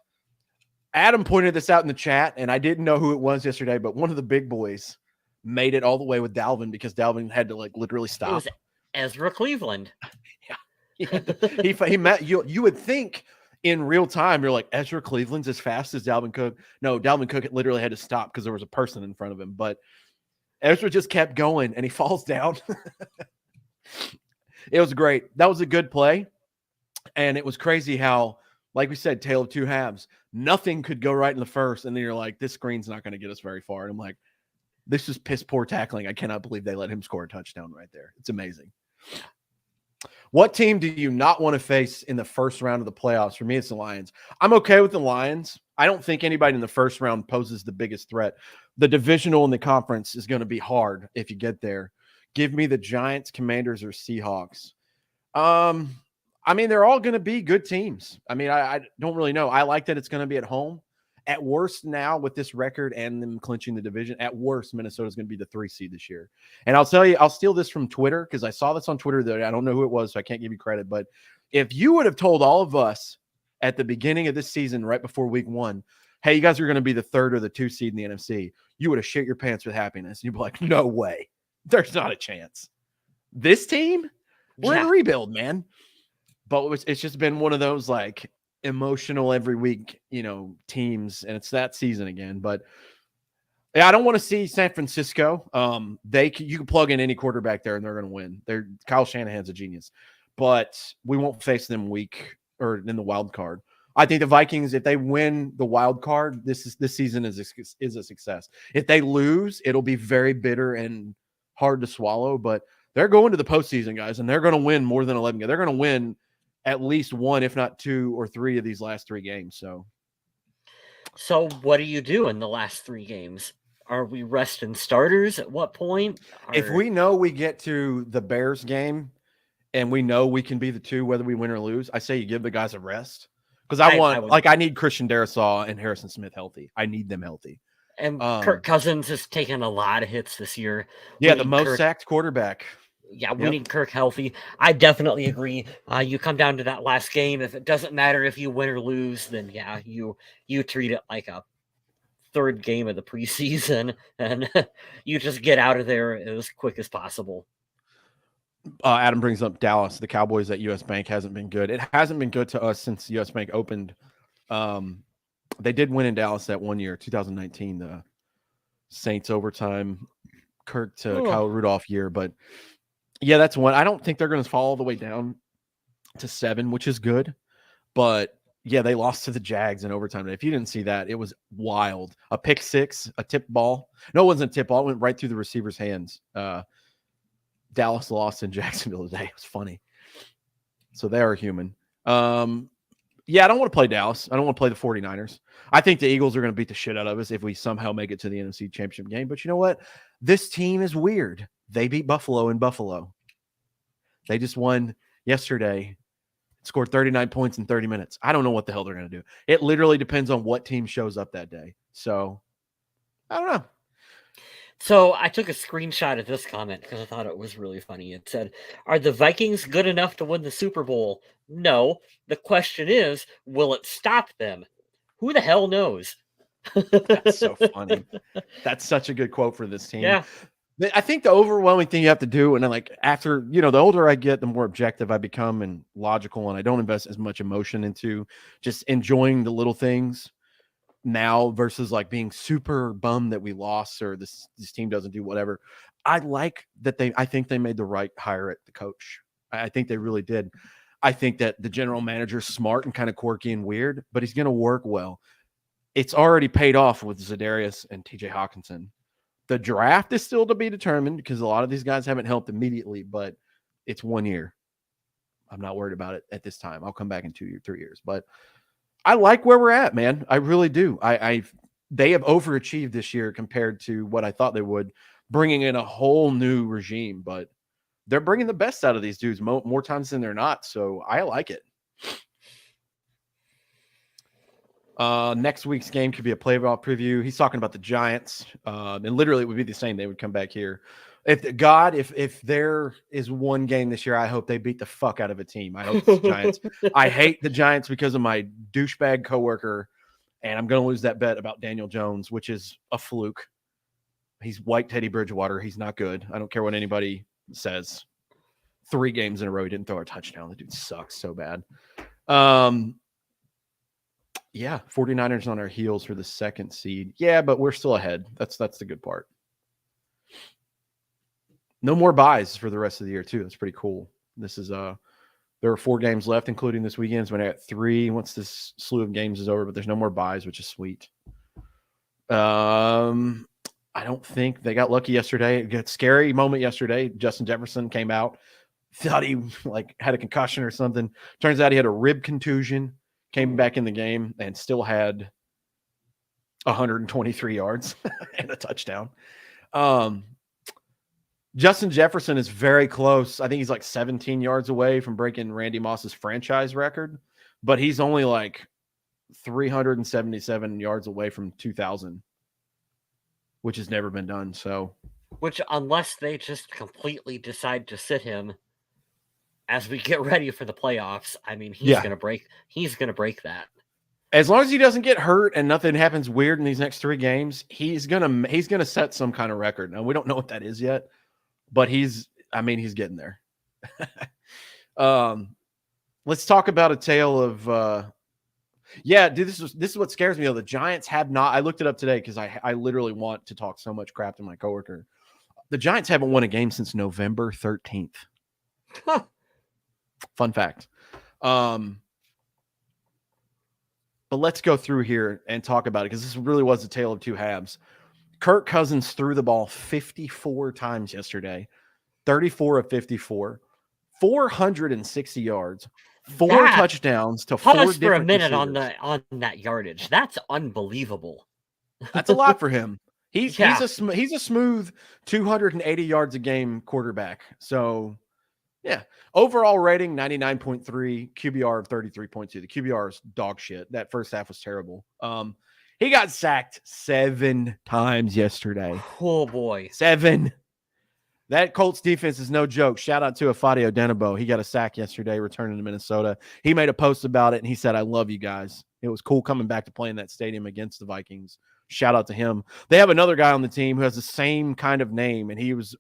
A: Adam pointed this out in the chat, and I didn't know who it was yesterday, but one of the big boys made it all the way with Dalvin because Dalvin had to like literally
B: It
A: stop.
B: was Ezra Cleveland.
A: He met you. You would think in real time, you're like, Ezra Cleveland's as fast as Dalvin Cook. No, Dalvin Cook literally had to stop because there was a person in front of him. But Ezra just kept going and he falls down. It was great. That was a good play. And it was crazy how, like we said, tale of two halves. Nothing could go right in the first. And then you're like, this screen's not going to get us very far. And I'm like, this is piss poor tackling. I cannot believe they let him score a touchdown right there. It's amazing. What team do you not want to face in the first round of the playoffs? For me, it's the Lions. I'm okay with the Lions. I don't think anybody in the first round poses the biggest threat. The divisional and the conference is going to be hard if you get there. Give me the Giants, Commanders, or Seahawks. I mean, they're all going to be good teams. I mean, I don't really know. I like that it's going to be at home. At worst, now with this record and them clinching the division, at worst, Minnesota's going to be the 3 seed this year. And I'll tell you, I'll steal this from Twitter because I saw this on Twitter that I don't know who it was, so I can't give you credit. But if you would have told all of us at the beginning of this season, right before week 1, hey, you guys are going to be the 3rd or the 2 seed in the NFC, you would have shit your pants with happiness. You'd be like, no way. There's not a chance. This team, we're in a rebuild, man. But it's just been one of those like emotional every week, teams, and it's that season again. But yeah, I don't want to see San Francisco. You can plug in any quarterback there and they're going to win. Kyle Shanahan's a genius, but we won't face them week or in the wild card. I think the Vikings, if they win the wild card, this season is a success. If they lose, it'll be very bitter and hard to swallow. But they're going to the postseason, guys, and they're going to win more than 11 games. They're going to win at least 1, if not 2 or 3 of these last 3 games.
B: So what do you do in the last 3 games? Are we resting starters at what point?
A: If we know we get to the Bears game and we know we can be the 2, whether we win or lose, I say you give the guys a rest. Because I need Christian Darrisaw and Harrison Smith healthy. I need them healthy.
B: And Kirk Cousins has taken a lot of hits this year.
A: Yeah, the most sacked quarterback.
B: Yeah, we need Kirk healthy. I definitely agree. You come down to that last game. If it doesn't matter if you win or lose, then yeah, you treat it like a 3rd game of the preseason, and you just get out of there as quick as possible.
A: Adam brings up Dallas. The Cowboys at US Bank hasn't been good. It hasn't been good to us since US Bank opened. They did win in Dallas that one year, 2019, the Saints overtime, Kirk to Kyle Rudolph year, but yeah, that's one. I don't think they're going to fall all the way down to 7, which is good. But yeah, they lost to the Jags in overtime. And if you didn't see that, it was wild. A pick 6, a tip ball. No, it wasn't a tip ball. It went right through the receiver's hands. Dallas lost in Jacksonville today. It was funny. So they are human. Yeah, I don't want to play Dallas. I don't want to play the 49ers. I think the Eagles are going to beat the shit out of us if we somehow make it to the NFC Championship game. But you know what? This team is weird. They beat Buffalo in Buffalo. They just won yesterday, scored 39 points in 30 minutes. I don't know what the hell they're going to do. It literally depends on what team shows up that day. So, I don't know.
B: So I took a screenshot of this comment because I thought it was really funny. It said, are the Vikings good enough to win the Super Bowl? No. The question is, will it stop them? Who the hell knows?
A: That's so funny. That's such a good quote for this team.
B: Yeah.
A: I think the overwhelming thing you have to do, and then like after, the older I get, the more objective I become and logical, and I don't invest as much emotion into just enjoying the little things now versus like being super bummed that we lost or this team doesn't do whatever. I like that I think they made the right hire at the coach. I think they really did. I think that the general manager's smart and kind of quirky and weird, but he's going to work well. It's already paid off with Za'Darius and TJ Hawkinson. The draft is still to be determined because a lot of these guys haven't helped immediately, but it's 1 year. I'm not worried about it at this time. I'll come back in 2 or 3 years, but I like where we're at, man. I really do. They have overachieved this year compared to what I thought they would, bringing in a whole new regime, but they're bringing the best out of these dudes more times than they're not. So I like it. Next week's game could be a playoff preview. He's talking about the Giants, and literally it would be the same. They would come back here. If there is one game this year, I hope they beat the fuck out of a team. I hope it's the Giants. I hate the Giants because of my douchebag coworker, and I'm going to lose that bet about Daniel Jones, which is a fluke. He's white Teddy Bridgewater. He's not good. I don't care what anybody says. 3 games in a row, he didn't throw a touchdown. The dude sucks so bad. Yeah, 49ers on our heels for the 2nd seed. Yeah, but we're still ahead. That's the good part. No more buys for the rest of the year, too. That's pretty cool. This is there are 4 games left, including this weekend's when I got 3 once this slew of games is over, but there's no more buys, which is sweet. I don't think they got lucky yesterday. It got a scary moment yesterday. Justin Jefferson came out, thought he had a concussion or something. Turns out he had a rib contusion. Came back in the game and still had 123 yards and a touchdown. Justin Jefferson is very close. I think he's 17 yards away from breaking Randy Moss's franchise record, but he's only 377 yards away from 2,000, which has never been done. So,
B: which unless they just completely decide to sit him as we get ready for the playoffs, I mean, he's going to break that.
A: As long as he doesn't get hurt and nothing happens weird in these next 3 games, he's going to set some kind of record. Now, we don't know what that is yet, but he's getting there. Let's talk about a tale of dude, this is what scares me though. The Giants have not, I looked it up today because I literally want to talk so much crap to my coworker. The Giants haven't won a game since November 13th.
B: Huh.
A: Fun fact. But let's go through here and talk about it because this really was a tale of 2 halves. Kirk Cousins threw the ball 54 times yesterday, 34 of 54, 460 yards, 4 touchdowns to 4 different
B: for a minute
A: receivers.
B: on that yardage. That's unbelievable.
A: That's a lot for him. He's a smooth 280 yards a game quarterback. So, yeah. Overall rating 99.3, QBR of 33.2. The QBR is dog shit. That first half was terrible. He got sacked 7 times yesterday.
B: Oh boy.
A: 7. That Colts defense is no joke. Shout out to Afadio Denabo. He got a sack yesterday returning to Minnesota. He made a post about it and he said, "I love you guys. It was cool coming back to play in that stadium against the Vikings." Shout out to him. They have another guy on the team who has the same kind of name, and he was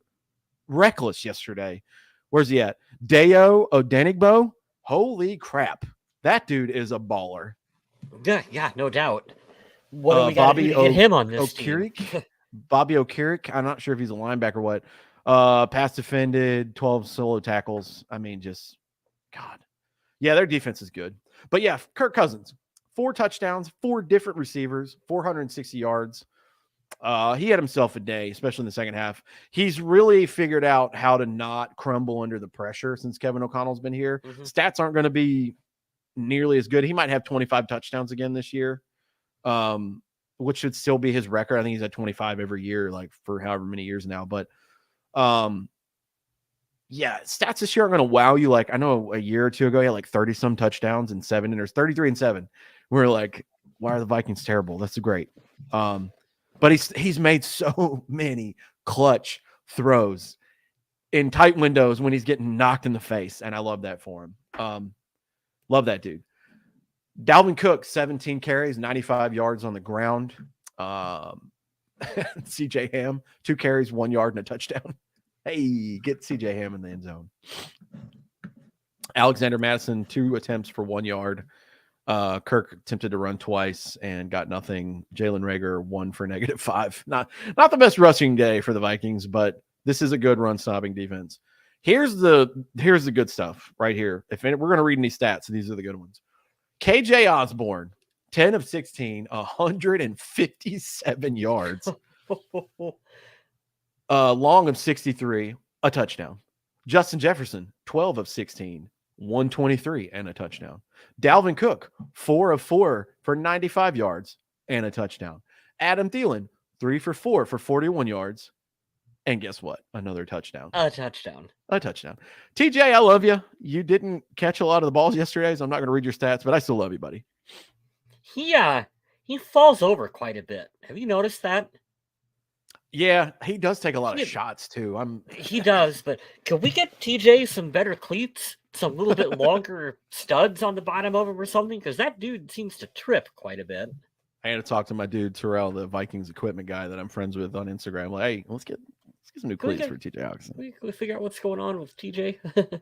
A: reckless yesterday. Where's he at? Deo Odenigbo? Holy crap. That dude is a baller.
B: Yeah, no doubt. What do we got to get him on this team?
A: Bobby Okereke. I'm not sure if he's a linebacker or what. Pass defended, 12 solo tackles. I mean, just, God. Yeah, their defense is good. But yeah, Kirk Cousins, 4 touchdowns, 4 different receivers, 460 yards. He had himself a day, especially in the second half. He's really figured out how to not crumble under the pressure since Kevin O'Connell's been here. Mm-hmm. Stats aren't going to be nearly as good. He might have 25 touchdowns again this year, which should still be his record. I think he's at 25 every year, for however many years now. But yeah, stats this year aren't going to wow you. I know a year or 2 ago, he had 30-some touchdowns and 7, and there's 33 and 7. We're like, why are the Vikings terrible? That's great. But he's made so many clutch throws in tight windows when he's getting knocked in the face, and I love that for him. Love that dude. Dalvin Cook, 17 carries, 95 yards on the ground. CJ Ham, 2 carries, 1 yard, and a touchdown. Hey, get CJ Ham in the end zone. Alexander Madison, 2 attempts for 1 yard. Kirk attempted to run twice and got nothing. Jalen Reagor 1 for -5. Not the best rushing day for the Vikings, but this is a good run stopping defense. Here's the good stuff right here. If we're going to read any stats, these are the good ones. KJ Osborne, 10 of 16, 157 yards. Long of 63, a touchdown. Justin Jefferson, 12 of 16, 123 and a touchdown. Dalvin Cook, 4 of 4 for 95 yards and a touchdown. Adam Thielen, 3 for 4 for 41 yards. And guess what? Another touchdown.
B: A touchdown.
A: TJ, I love you. You didn't catch a lot of the balls yesterday, so I'm not going to read your stats, but I still love you, buddy.
B: He falls over quite a bit. Have you noticed that?
A: Yeah, he does take a lot of
B: He-
A: shots too.
B: He does, but can we get TJ some better cleats? Some little bit longer studs on the bottom of him or something? Because that dude seems to trip quite a bit.
A: I had to talk to my dude Terrell, the Vikings equipment guy that I'm friends with on Instagram. Like, hey, let's get some new cleats for TJ Hawkinson.
B: Can we figure out what's going on with TJ?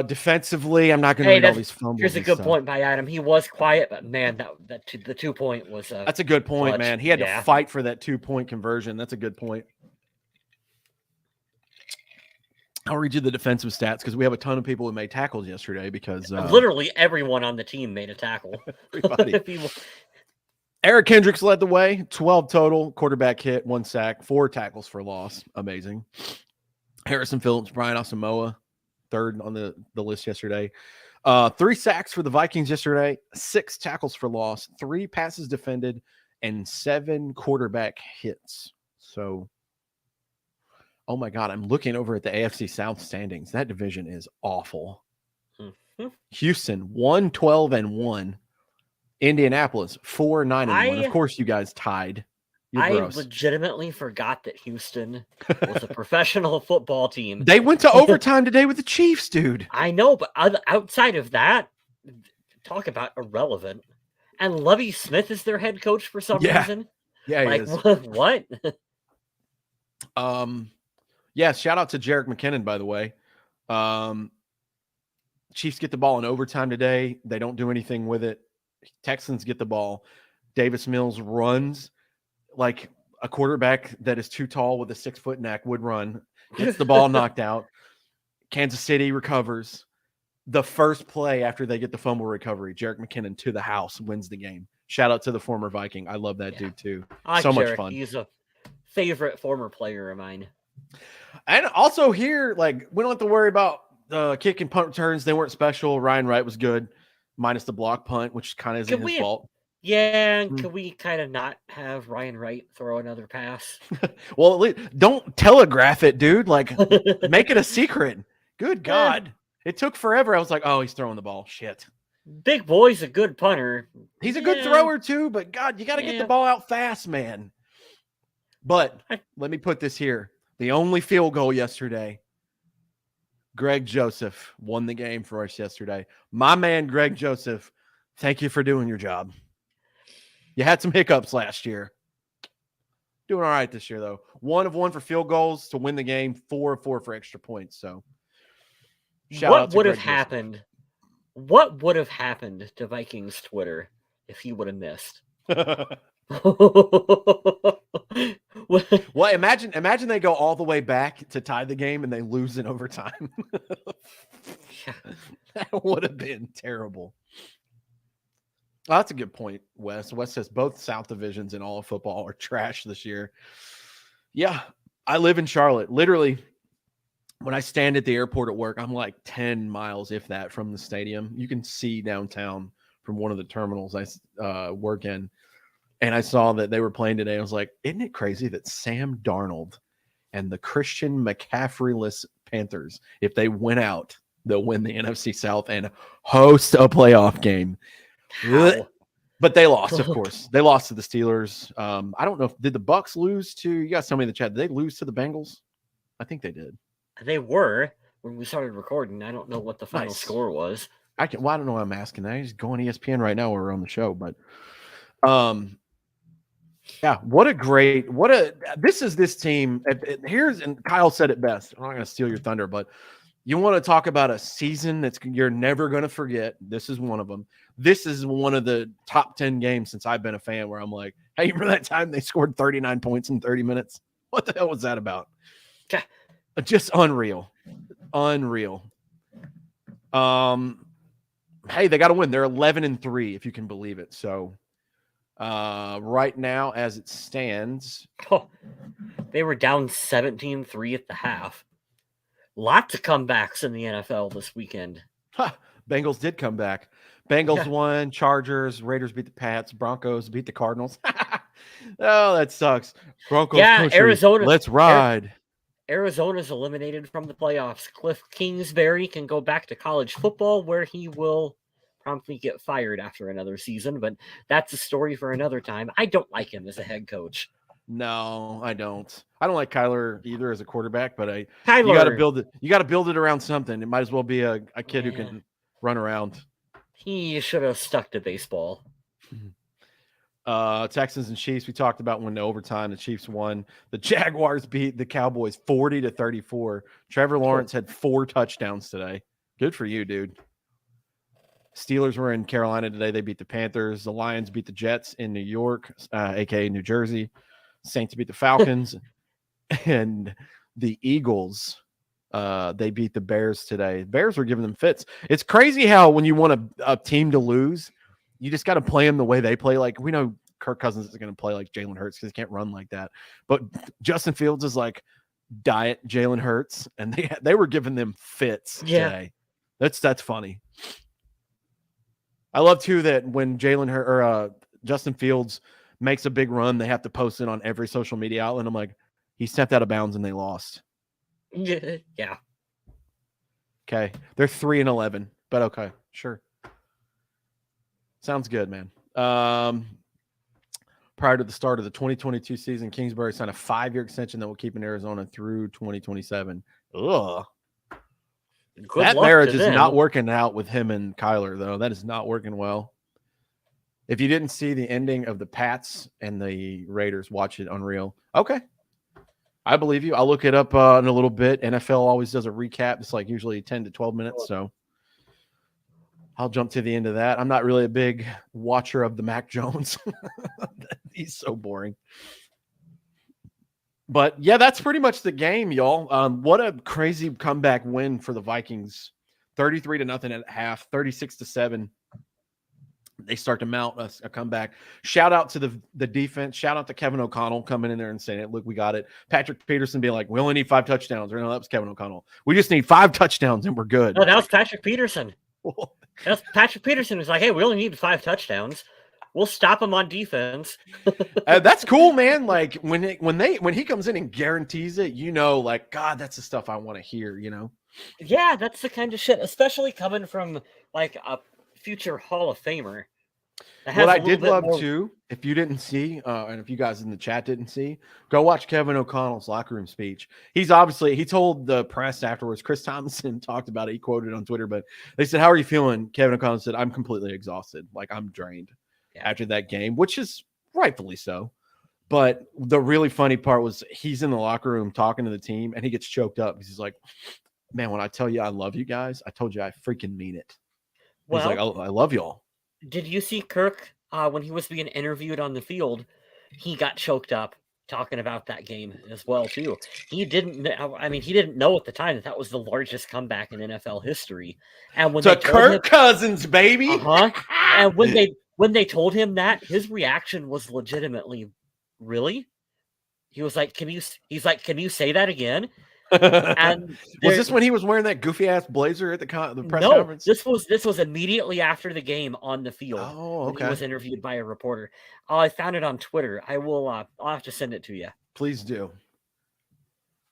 A: Defensively, I'm not going to read all these fumbles.
B: Here's a good point by Adam. He was quiet, but man, the 2-point was.
A: That's a good point,
B: clutch.
A: man. He had to fight for that 2-point conversion. That's a good point. I'll read you the defensive stats because we have a ton of people who made tackles yesterday. Because
B: literally everyone on the team made a tackle.
A: Everybody. Eric Kendricks led the way, 12 total, quarterback hit, 1 sack, 4 tackles for loss. Amazing. Harrison Phillips, Brian Asamoah, third on the list yesterday. 3 sacks for the Vikings yesterday, 6 tackles for loss, 3 passes defended, and 7 quarterback hits. So, oh my God, I'm looking over at the AFC South standings. That division is awful.
B: Mm-hmm.
A: Houston, 1-12-1. Indianapolis, 4-9-1. Of course, you guys tied.
B: I legitimately forgot that Houston was a professional football team.
A: They went to overtime today with the Chiefs, dude.
B: I know, but outside of that, talk about irrelevant. And Lovie Smith is their head coach for some reason.
A: Yeah, he is.
B: What?
A: Yeah, shout out to Jerick McKinnon, by the way. Chiefs get the ball in overtime today. They don't do anything with it. Texans get the ball. Davis Mills runs like a quarterback that is too tall with a 6-foot neck would run. Gets the ball knocked out. Kansas City recovers. The first play after they get the fumble recovery, Jerick McKinnon to the house wins the game. Shout out to the former Viking. I love that dude too. So much fun.
B: He's a favorite former player of mine.
A: And also here, like, we don't have to worry about kick and punt returns. They weren't special. Ryan Wright was good, minus the block punt, which kind of isn't his fault.
B: Yeah, can we kind of not have Ryan Wright throw another pass?
A: Well, at least don't telegraph it, dude. Like, make it a secret. Good God. It took forever. I was like, oh, he's throwing the ball. Shit.
B: Big Boy's a good punter.
A: He's a good thrower, too. But, God, you got to get the ball out fast, man. But let me put this here. The only field goal yesterday, Greg Joseph won the game for us yesterday. My man, Greg Joseph, thank you for doing your job. You had some hiccups last year. Doing all right this year, though. 1 of 1 for field goals to win the game. 4 of 4 for extra points. So,
B: what would have happened? What would have happened to Vikings Twitter if he would have missed?
A: Well, imagine they go all the way back to tie the game and they lose in overtime. That would have been terrible. Oh, that's a good point, Wes. Wes says both South divisions in all of football are trash this year. Yeah, I live in Charlotte. Literally, when I stand at the airport at work, I'm like 10 miles, if that, from the stadium. You can see downtown from one of the terminals I work in. And I saw that they were playing today. I was like, isn't it crazy that Sam Darnold and the Christian McCaffrey-less Panthers, if they win out, they'll win the NFC South and host a playoff game.
B: How?
A: But they lost, of course. They lost to the Steelers. I don't know. Did the Bucks lose to – you guys tell me in the chat. Did they lose to the Bengals? I think they did.
B: They were when we started recording. I don't know what the final score was.
A: I don't know why I'm asking that. I just go on ESPN right now while we're on the show. But yeah, this is this team. And Kyle said it best. I'm not going to steal your thunder, but you want to talk about a season you're never going to forget. This is one of them. This is one of the top 10 games since I've been a fan where I'm like, hey, remember that time they scored 39 points in 30 minutes? What the hell was that about?
B: Yeah.
A: Just unreal. Hey, they got to win. They're 11-3, if you can believe it. So right now, as it stands,
B: they were down 17-3 at the half. Lots of comebacks in the NFL this weekend.
A: Bengals did come back. Bengals won. Chargers, Raiders beat the Pats. Broncos beat the Cardinals. Oh, that sucks. Broncos, country.
B: Arizona.
A: Let's ride.
B: Arizona's eliminated from the playoffs. Cliff Kingsbury can go back to college football, where he will promptly get fired after another season, but that's a story for another time. I don't like him as a head coach.
A: No, I don't. I don't like Kyler either as a quarterback, but you
B: Kyler,
A: got to build it. You got to build it around something. It might as well be a kid who can run around.
B: He should have stuck to baseball.
A: Texans and Chiefs, we talked about when the overtime, the Chiefs won. The Jaguars beat the Cowboys 40-34. Trevor Lawrence had 4 touchdowns today. Good for you, dude. Steelers were in Carolina today. They beat the Panthers. The Lions beat the Jets in New York, aka New Jersey. Saints beat the Falcons. And the Eagles, they beat the Bears today. Bears were giving them fits. It's crazy how when you want a team to lose, you just got to play them the way they play. Like, we know Kirk Cousins is going to play like Jalen Hurts because he can't run like that. But Justin Fields is like diet Jalen Hurts, and they were giving them fits today. That's funny. I love, too, that when Justin Fields makes a big run, they have to post it on every social media outlet. I'm like, he stepped out of bounds and they lost.
B: Yeah.
A: Okay. They're 3-11, but okay. Sure. Sounds good, man. Prior to the start of the 2022 season, Kingsbury signed a 5-year extension that will keep in Arizona through 2027. Ugh. That marriage is not working out with him and Kyler, though. That is not working well. If you didn't see the ending of the Pats and the Raiders, watch it. Unreal. Okay. I believe you. I'll look it up in a little bit. NFL always does a recap. It's like usually 10 to 12 minutes, so I'll jump to the end of that. I'm not really a big watcher of the Mac Jones. He's so boring. But, yeah, that's pretty much the game, y'all. What a crazy comeback win for the Vikings. 33-0 at half, 36-7. They start to mount a comeback. Shout out to the defense. Shout out to Kevin O'Connell coming in there and saying, look, we got it. Patrick Peterson being like, we only need 5 touchdowns. Or no, that was Kevin O'Connell. We just need 5 touchdowns and we're good.
B: No, that was Patrick Peterson. That's Patrick Peterson was like, hey, we only need 5 touchdowns. We'll stop him on defense.
A: That's cool, man. Like when he comes in and guarantees it, like, God, that's the stuff I want to hear,
B: Yeah, that's the kind of shit, especially coming from like a future Hall of Famer.
A: What I did love too, if you didn't see, and if you guys in the chat didn't see, go watch Kevin O'Connell's locker room speech. He told the press afterwards. Chris Thompson talked about it. He quoted on Twitter, but they said, "How are you feeling?" Kevin O'Connell said, "I'm completely exhausted. Like, I'm drained after that game," which is rightfully so. But the really funny part was he's in the locker room talking to the team, and he gets choked up because he's like, "Man, when I tell you I love you guys, I told you I freaking mean it." He's like, I love y'all.
B: Did you see Kirk when he was being interviewed on the field? He got choked up talking about that game as well too. He didn't know at the time that was the largest comeback in NFL history. And when
A: Kirk Cousins, baby.
B: And when they told him that, his reaction was legitimately, really? He was like, can you say that again? And
A: was this when he was wearing that goofy ass blazer at the press conference?
B: This was immediately after the game on the field.
A: Oh, okay.
B: He was interviewed by a reporter. I found it on Twitter. I'll have to send it to you.
A: Please do.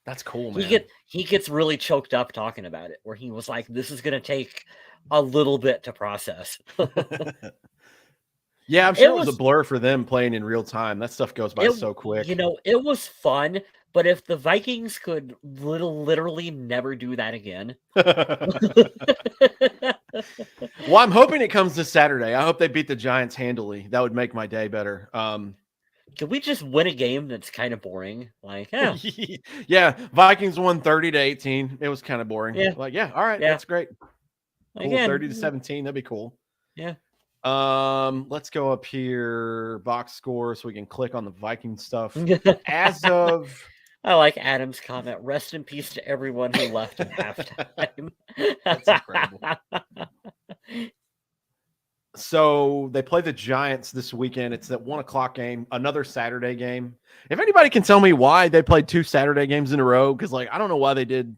A: That's cool, man.
B: He gets really choked up talking about it, where he was like, "This is going to take a little bit to process."
A: Yeah, I'm sure it was a blur for them playing in real time. That stuff goes by so quick.
B: It was fun, but if the Vikings could literally never do that again.
A: Well, I'm hoping it comes this Saturday. I hope they beat the Giants handily. That would make my day better.
B: Can we just win a game that's kind of boring? Like, yeah.
A: Yeah, Vikings won 30-18. It was kind of boring.
B: Yeah.
A: Like, yeah, all right, that's great. Cool,
B: again,
A: 30-17, that'd be cool.
B: Yeah.
A: Let's go up here, box score, so we can click on the Viking stuff. As of,
B: I like Adam's comment. Rest in peace to everyone who left at halftime.
A: That's incredible. So they play the Giants this weekend. It's that 1:00 game, another Saturday game. If anybody can tell me why they played 2 Saturday games in a row, because like I don't know why they did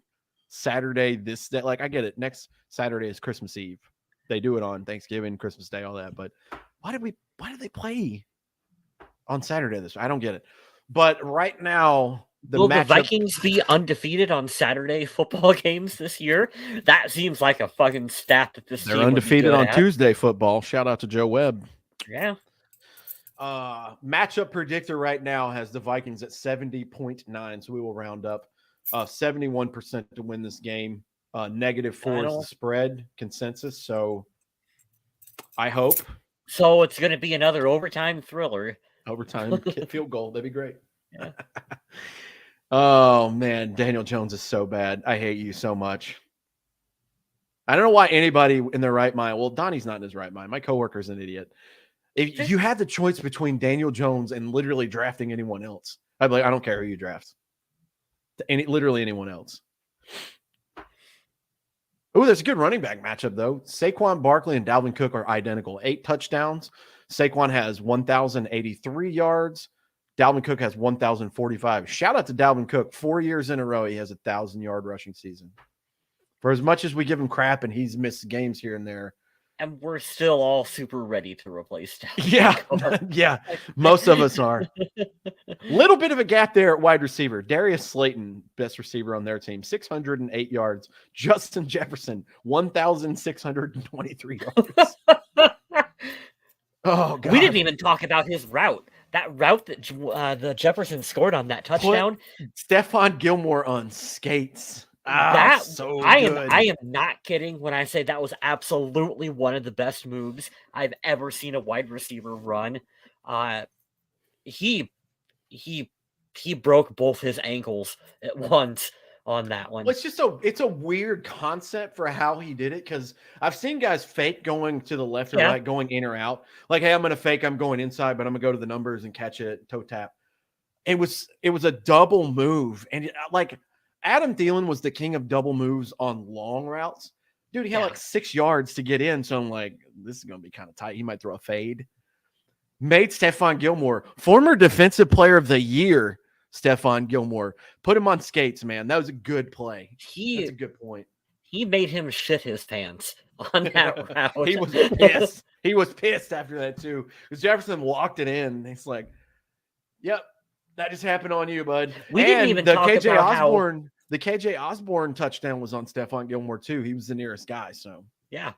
A: Saturday this day. Like I get it. Next Saturday is Christmas Eve. They do it on Thanksgiving, Christmas Day, all that. But why did they play on Saturday this? I don't get it. But right now,
B: Will the
A: matchup.
B: Vikings be undefeated on Saturday football games this year? That seems like a fucking stat that this
A: They're
B: team would be
A: undefeated
B: good
A: on
B: at.
A: Tuesday football. Shout out to Joe Webb.
B: Yeah.
A: Matchup predictor right now has the Vikings at 70.9, so we will round up 71% to win this game. -4 is the spread consensus, so I hope.
B: So it's going to be another overtime thriller.
A: Overtime field goal. That'd be great.
B: Yeah.
A: Oh, man. Daniel Jones is so bad. I hate you so much. I don't know why anybody in their right mind. Well, Donnie's not in his right mind. My coworker's an idiot. If you had the choice between Daniel Jones and literally drafting anyone else, I'd be like, I don't care who you draft. Literally anyone else. Oh, there's a good running back matchup, though. Saquon Barkley and Dalvin Cook are identical. 8 touchdowns. Saquon has 1,083 yards. Dalvin Cook has 1,045. Shout out to Dalvin Cook. 4 years in a row, he has a 1,000-yard rushing season. For as much as we give him crap and he's missed games here and there.
B: And we're still all super ready to replace Dalvin.
A: Yeah, yeah. Most of us are. Little bit of a gap there at wide receiver. Darius Slayton, best receiver on their team, 608 yards. Justin Jefferson, 1,623 yards. Oh, God.
B: We didn't even talk about his route. That route that the Jefferson scored on that touchdown.
A: Stephon Gilmore on skates.
B: That
A: so good.
B: I am not kidding when I say that was absolutely one of the best moves I've ever seen a wide receiver run. He broke both his ankles at once on that one.
A: Well, it's a weird concept for how he did it, because I've seen guys fake going to the left or right, going in or out. Like, hey, I'm going to fake, I'm going inside, but I'm going to go to the numbers and catch it, toe tap. It was a double move, and like Adam Thielen was the king of double moves on long routes. Dude, he had like 6 yards to get in, so I'm like, this is going to be kind of tight. He might throw a fade. Made Stephon Gilmore, former defensive player of the year, Stephon Gilmore. Put him on skates, man. That was a good play. That's a good point.
B: He made him shit his pants on that route.
A: He was pissed. He was pissed after that, too. Because Jefferson walked it in. He's like, yep, that just happened on you, bud.
B: We didn't even talk about
A: the KJ Osborne touchdown was on Stephon Gilmore, too. He was the nearest guy, so.
B: Yeah.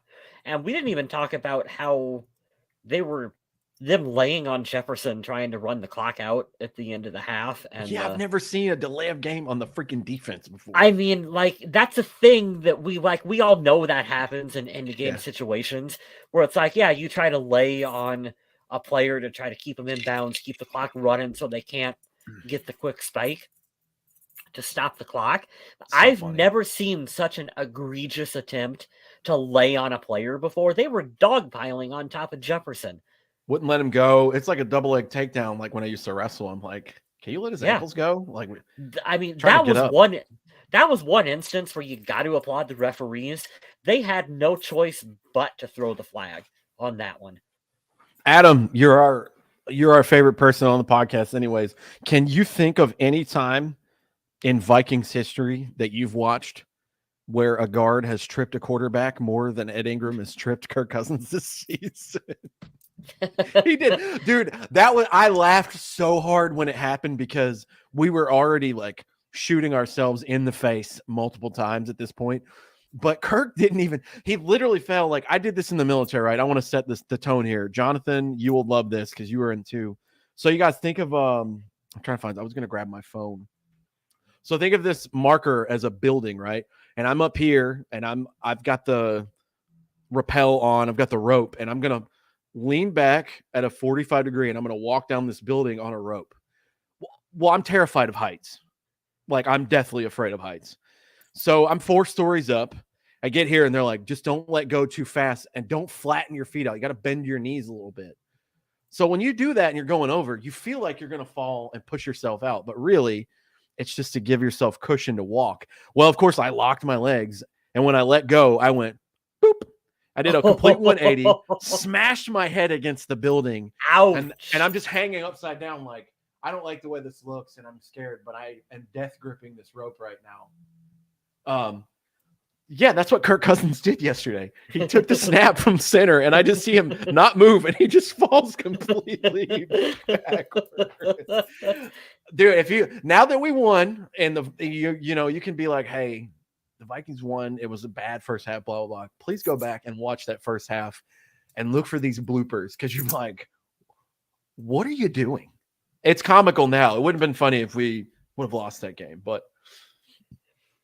B: And we didn't even talk about how them laying on Jefferson trying to run the clock out at the end of the half. And
A: yeah, I've never seen a delay of game on the freaking defense before.
B: I mean, like, that's a thing that we all know that happens in end-of-game situations where it's like, yeah, you try to lay on a player to try to keep them in bounds, keep the clock running so they can't get the quick spike to stop the clock. I've never seen such an egregious attempt to lay on a player before. They were dogpiling on top of Jefferson.
A: Wouldn't let him go. It's like a double leg takedown. Like when I used to wrestle, I'm like, can you let his ankles go? Like,
B: I mean, that was one instance where you got to applaud the referees. They had no choice but to throw the flag on that one.
A: Adam, you're our favorite person on the podcast anyways. Can you think of any time in Vikings history that you've watched where a guard has tripped a quarterback more than Ed Ingram has tripped Kirk Cousins this season? He did, dude. I laughed so hard when it happened because we were already like shooting ourselves in the face multiple times at this point. But Kirk he literally fell. Like, I did this in the military, right? I want to set the tone here. Jonathan, you will love this because you were in too. So you guys think of I'm trying to find. I was going to grab my phone. So think of this marker as a building, right? And I'm up here, and I've got the rappel on. I've got the rope, and I'm gonna lean back at a 45 degree, and I'm gonna walk down this building on a rope. Well, I'm terrified of heights. Like, I'm deathly afraid of heights. So I'm 4 stories up. I get here, and they're like, just don't let go too fast, and don't flatten your feet out. You got to bend your knees a little bit. So when you do that and you're going over, you feel like you're going to fall and push yourself out. But really, it's just to give yourself cushion to walk. Well, of course, I locked my legs. And when I let go, I went, boop. I did a complete 180, smashed my head against the building.
B: Ouch.
A: And I'm just hanging upside down like, I don't like the way this looks, and I'm scared, but I am death gripping this rope right now. Yeah, that's what Kirk Cousins did yesterday. He took the snap from center, and I just see him not move, and he just falls completely backwards. dude, if you now that we won and you can be like, hey, the Vikings won. It was a bad first half, blah, blah, blah. Please go back and watch that first half and look for these bloopers because you're like, what are you doing? It's comical now. It wouldn't have been funny if we would have lost that game. But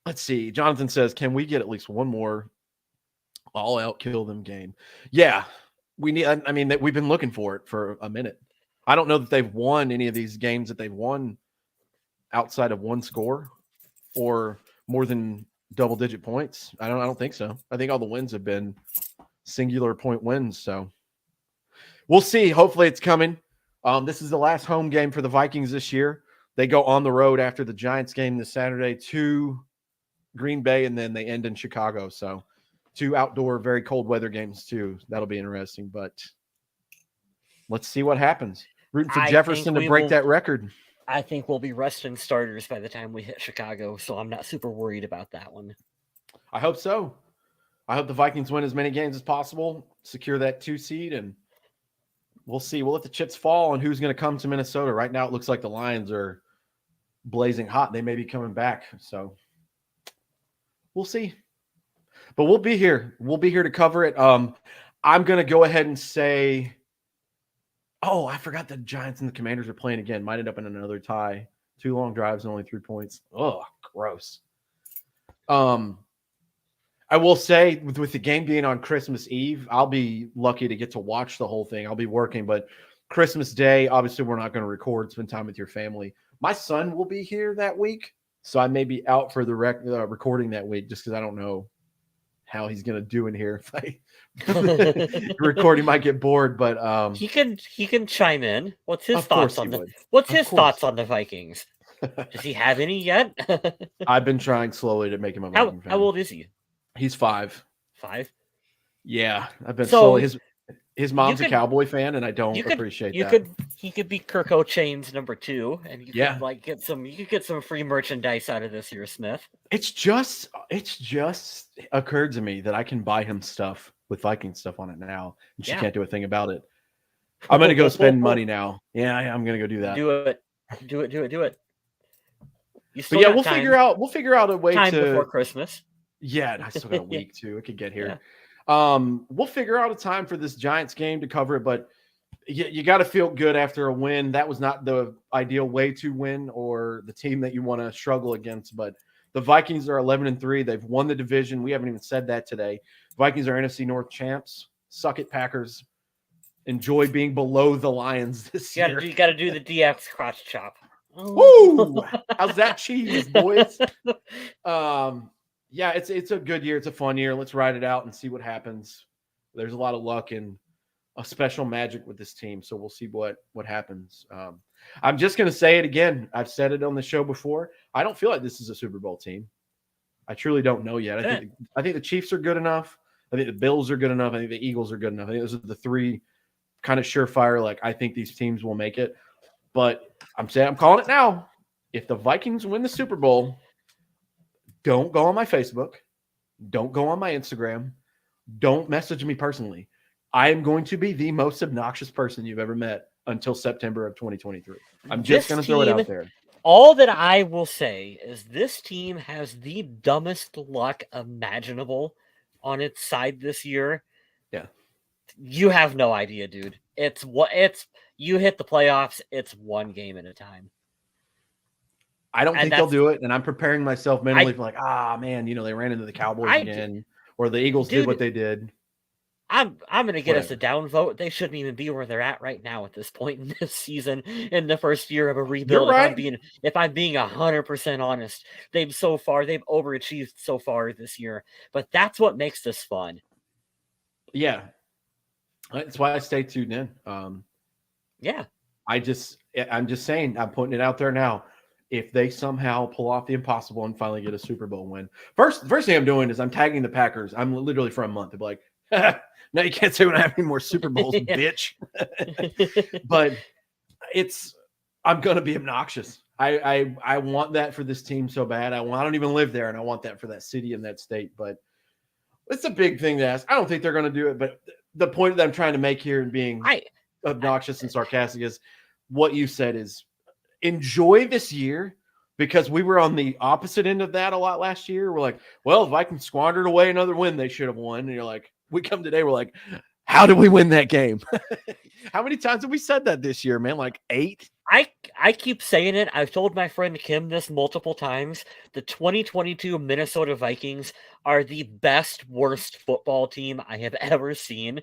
A: let's see. Jonathan says, can we get at least one more all-out kill them game? Yeah, we need. I mean, that we've been looking for it for a minute. I don't know that they've won any of these games that they've won outside of one score or more than double-digit points. I don't think so. I think all the wins have been singular point wins. So we'll see. Hopefully, it's coming. This is the last home game for the Vikings this year. They go on the road after the Giants game this Saturday to Green Bay, and then they end in Chicago. So 2 outdoor, very cold weather games too. That'll be interesting. But let's see what happens. Rooting for Jefferson to break that record.
B: I think we'll be resting starters by the time we hit Chicago, so I'm not super worried about that one.
A: I hope so. I hope the Vikings win as many games as possible, secure that 2 seed, and we'll see. We'll let the chips fall on who's going to come to Minnesota. Right now, it looks like the Lions are blazing hot. They may be coming back, so we'll see. But we'll be here. We'll be here to cover it. I'm going to go ahead and say, oh, I forgot the Giants and the Commanders are playing again. Might end up in another tie. 2 long drives and only 3 points. Oh, gross. I will say, with the game being on Christmas Eve, I'll be lucky to get to watch the whole thing. I'll be working, but Christmas Day, obviously, we're not going to record, spend time with your family. My son will be here that week, so I may be out for the recording that week just because I don't know how he's going to do in here. If recording might get bored, but
B: he can chime in. What's his thoughts on the Vikings? Does he have any yet?
A: I've been trying slowly to make him a Viking fan.
B: How old is he?
A: He's 5.
B: 5?
A: Yeah, I've been slowly. His mom's a Cowboy fan, and I don't appreciate that.
B: He could be Kirk O'Chain's number 2, and you could get some free merchandise out of this here, Smith.
A: It's just occurred to me that I can buy him stuff with Viking stuff on it now, and she can't do a thing about it. I'm gonna go spend money now. Yeah, I'm gonna go do that.
B: Do it.
A: We'll figure out a way
B: before Christmas.
A: Yeah, I still got a week too. It could get here. Yeah. We'll figure out a time for this Giants game to cover it, but you got to feel good after a win. That was not the ideal way to win or the team that you want to struggle against, but the Vikings are 11-3. They've won the division. We haven't even said that today. Vikings are NFC North champs. Suck it, Packers. Enjoy being below the Lions this year.
B: You got to do the DX crotch chop.
A: Woo! How's that cheese, boys? Yeah, it's a good year. It's a fun year. Let's ride it out and see what happens. There's a lot of luck and a special magic with this team, so we'll see what happens. I'm just going to say it again. I've said it on the show before. I don't feel like this is a Super Bowl team. I truly don't know yet. I think the Chiefs are good enough. I think the Bills are good enough. I think the Eagles are good enough. I think those are the 3 kind of surefire. Like I think these teams will make it. But I'm calling it now. If the Vikings win the Super Bowl, don't go on my Facebook. Don't go on my Instagram. Don't message me personally. I am going to be the most obnoxious person you've ever met until September of 2023. I'm just going to throw it out there.
B: All that I will say is this team has the dumbest luck imaginable on its side this year.
A: Yeah.
B: You have no idea, dude. You hit the playoffs, it's one game at a time.
A: I don't think they'll do it, and I'm preparing myself mentally for man, they ran into the Cowboys again, or the Eagles did what they did.
B: I'm going to get us a downvote. They shouldn't even be where they're at right now at this point in this season, in the first year of a rebuild. Right. If I'm being 100% honest, they've overachieved so far this year, but that's what makes this fun.
A: Yeah, that's why I stay tuned in.
B: Yeah,
A: I'm just saying, I'm putting it out there now. If they somehow pull off the impossible and finally get a Super Bowl win, first thing I'm doing is I'm tagging the Packers. I'm literally for a month. I'm like, no, you can't say we don't have any more Super Bowls, bitch. But I'm going to be obnoxious. I want that for this team so bad. I don't even live there, and I want that for that city and that state. But it's a big thing to ask. I don't think they're going to do it. But the point that I'm trying to make here and being obnoxious and sarcastic is what you said is enjoy this year because we were on the opposite end of that a lot last year. We're like, well, Vikings squandered away another win they should have won. And you're like, we come today, we're like, how did we win that game? How many times have we said that this year, man? Like 8?
B: I keep saying it. I've told my friend Kim this multiple times. The 2022 Minnesota Vikings are the best, worst football team I have ever seen.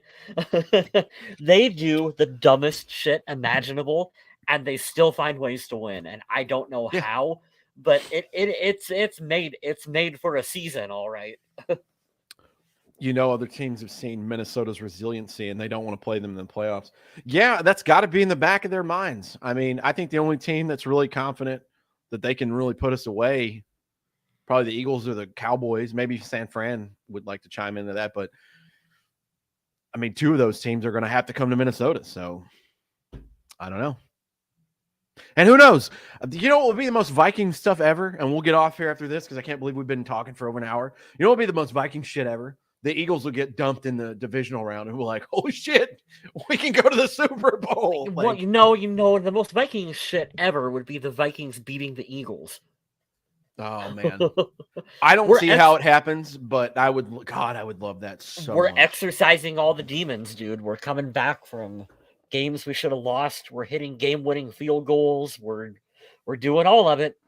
B: They do the dumbest shit imaginable, and they still find ways to win. And I don't know how, but it's made for a season, all right.
A: Other teams have seen Minnesota's resiliency and they don't want to play them in the playoffs. Yeah, that's got to be in the back of their minds. I mean, I think the only team that's really confident that they can really put us away, probably the Eagles or the Cowboys. Maybe San Fran would like to chime into that. But, I mean, 2 of those teams are going to have to come to Minnesota. So, I don't know. And who knows? What would be the most Viking stuff ever? And we'll get off here after this because I can't believe we've been talking for over an hour. What would be the most Viking shit ever? The Eagles will get dumped in the divisional round, and we're like, "Holy shit, we can go to the Super Bowl!"
B: Well, the most Vikings shit ever would be the Vikings beating the Eagles.
A: Oh man, I don't see how it happens, but I would love that so
B: We're
A: much.
B: Exercising all the demons, dude. We're coming back from games we should have lost. We're hitting game-winning field goals. We're doing all of it.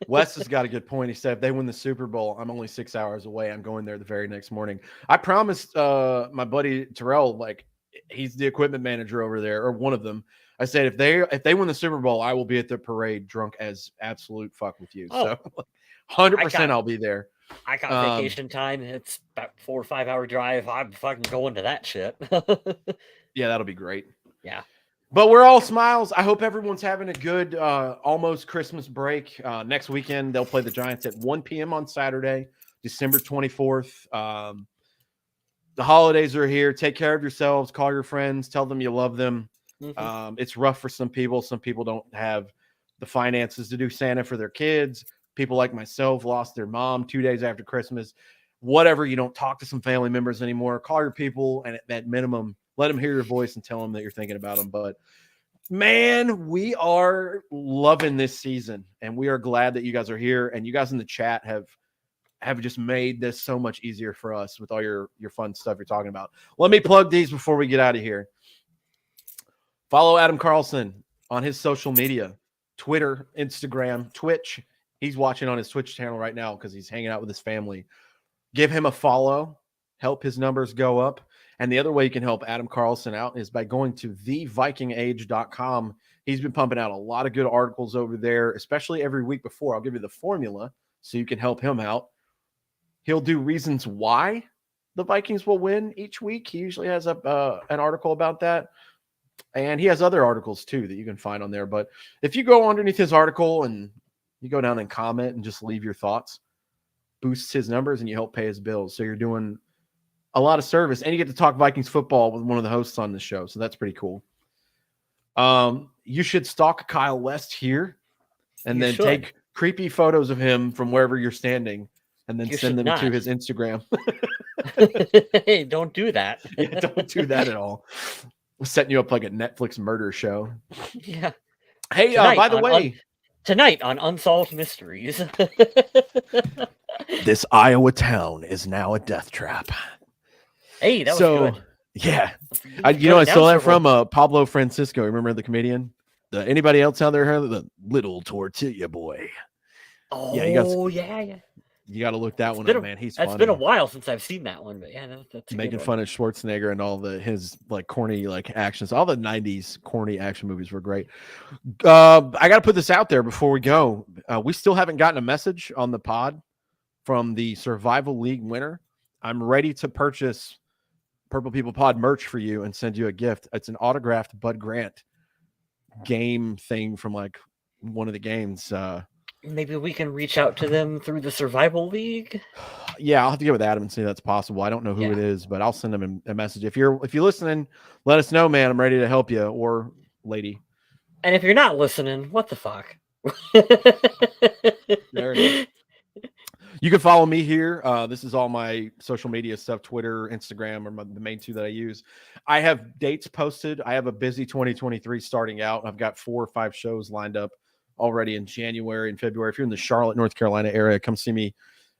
A: Wes has got a good point. He said, if they win the Super Bowl, I'm only 6 hours away. I'm going there the very next morning. I promised my buddy Terrell, like he's the equipment manager over there, or one of them. I said, if they win the Super Bowl, I will be at the parade drunk as absolute fuck with you. So 100% I'll be there.
B: I got vacation time. It's about 4 or 5 hour drive. I'm fucking going to that shit.
A: Yeah, that'll be great.
B: Yeah.
A: But we're all smiles. I hope everyone's having a good almost Christmas break. Next weekend, they'll play the Giants at 1 p.m. on Saturday, December 24th. The holidays are here. Take care of yourselves. Call your friends. Tell them you love them. Mm-hmm. It's rough for some people. Some people don't have the finances to do Santa for their kids. People like myself lost their mom 2 days after Christmas. Whatever, you don't talk to some family members anymore. Call your people, and at minimum, let them hear your voice and tell them that you're thinking about them. But, man, we are loving this season, and we are glad that you guys are here. And you guys in the chat have just made this so much easier for us with all your fun stuff you're talking about. Let me plug these before we get out of here. Follow Adam Carlson on his social media, Twitter, Instagram, Twitch. He's watching on his Twitch channel right now because he's hanging out with his family. Give him a follow. Help his numbers go up. And the other way you can help Adam Carlson out is by going to thevikingage.com. He's been pumping out a lot of good articles over there, especially every week before. I'll give you the formula so you can help him out. He'll do reasons why the Vikings will win each week. He usually has an article about that. And he has other articles, too, that you can find on there. But if you go underneath his article and you go down and comment and just leave your thoughts, boosts his numbers and you help pay his bills. So you're doing a lot of service, and you get to talk Vikings football with one of the hosts on the show. So that's pretty cool. You should stalk Kyle West here and then take creepy photos of him from wherever you're standing and then send them to his Instagram.
B: Hey, don't do that.
A: Yeah, don't do that at all. We're setting you up like a Netflix murder show.
B: Yeah.
A: Hey, by the way,
B: tonight on Unsolved Mysteries.
A: This Iowa town is now a death trap.
B: Hey, that was good.
A: Yeah. I stole that from Pablo Francisco. Remember the comedian? Anybody else out there heard the Little Tortilla Boy?
B: Oh, yeah.
A: You got to look that one up, man. He's funny.
B: It's been a while since I've seen that one, but yeah, that's
A: making fun of Schwarzenegger and all his like corny like actions. All the 90s corny action movies were great. I got to put this out there before we go. We still haven't gotten a message on the pod from the Survival League winner. I'm ready to purchase Purple People Pod merch for you and send you a gift. It's an autographed Bud Grant game thing from like one of the games.
B: Maybe we can reach out to them through the Survival League.
A: Yeah, I'll have to get with Adam and see if that's possible. I don't know who it is, but I'll send them a message. If you're listening, let us know, man. I'm ready to help you, or lady.
B: And if you're not listening, what the fuck?
A: There it is. You can follow me here. This is all my social media stuff, Twitter, Instagram are the main two that I use. I have dates posted. I have a busy 2023 starting out. I've got 4 or 5 shows lined up already in January and February. If you're in the Charlotte, North Carolina area, come see me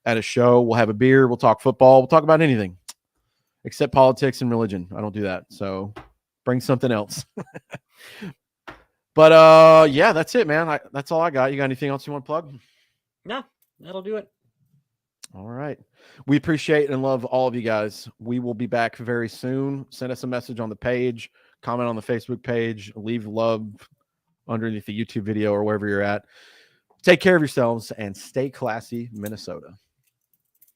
A: at a show. We'll have a beer. We'll talk football. We'll talk about anything except politics and religion. I don't do that. So bring something else. But yeah, that's it, man. That's all I got. You got anything else you want to plug?
B: No, that'll do it.
A: All right. We appreciate and love all of you guys. We will be back very soon. Send us a message on the page, comment on the Facebook page, leave love underneath the YouTube video or wherever you're at. Take care of yourselves and stay classy, Minnesota.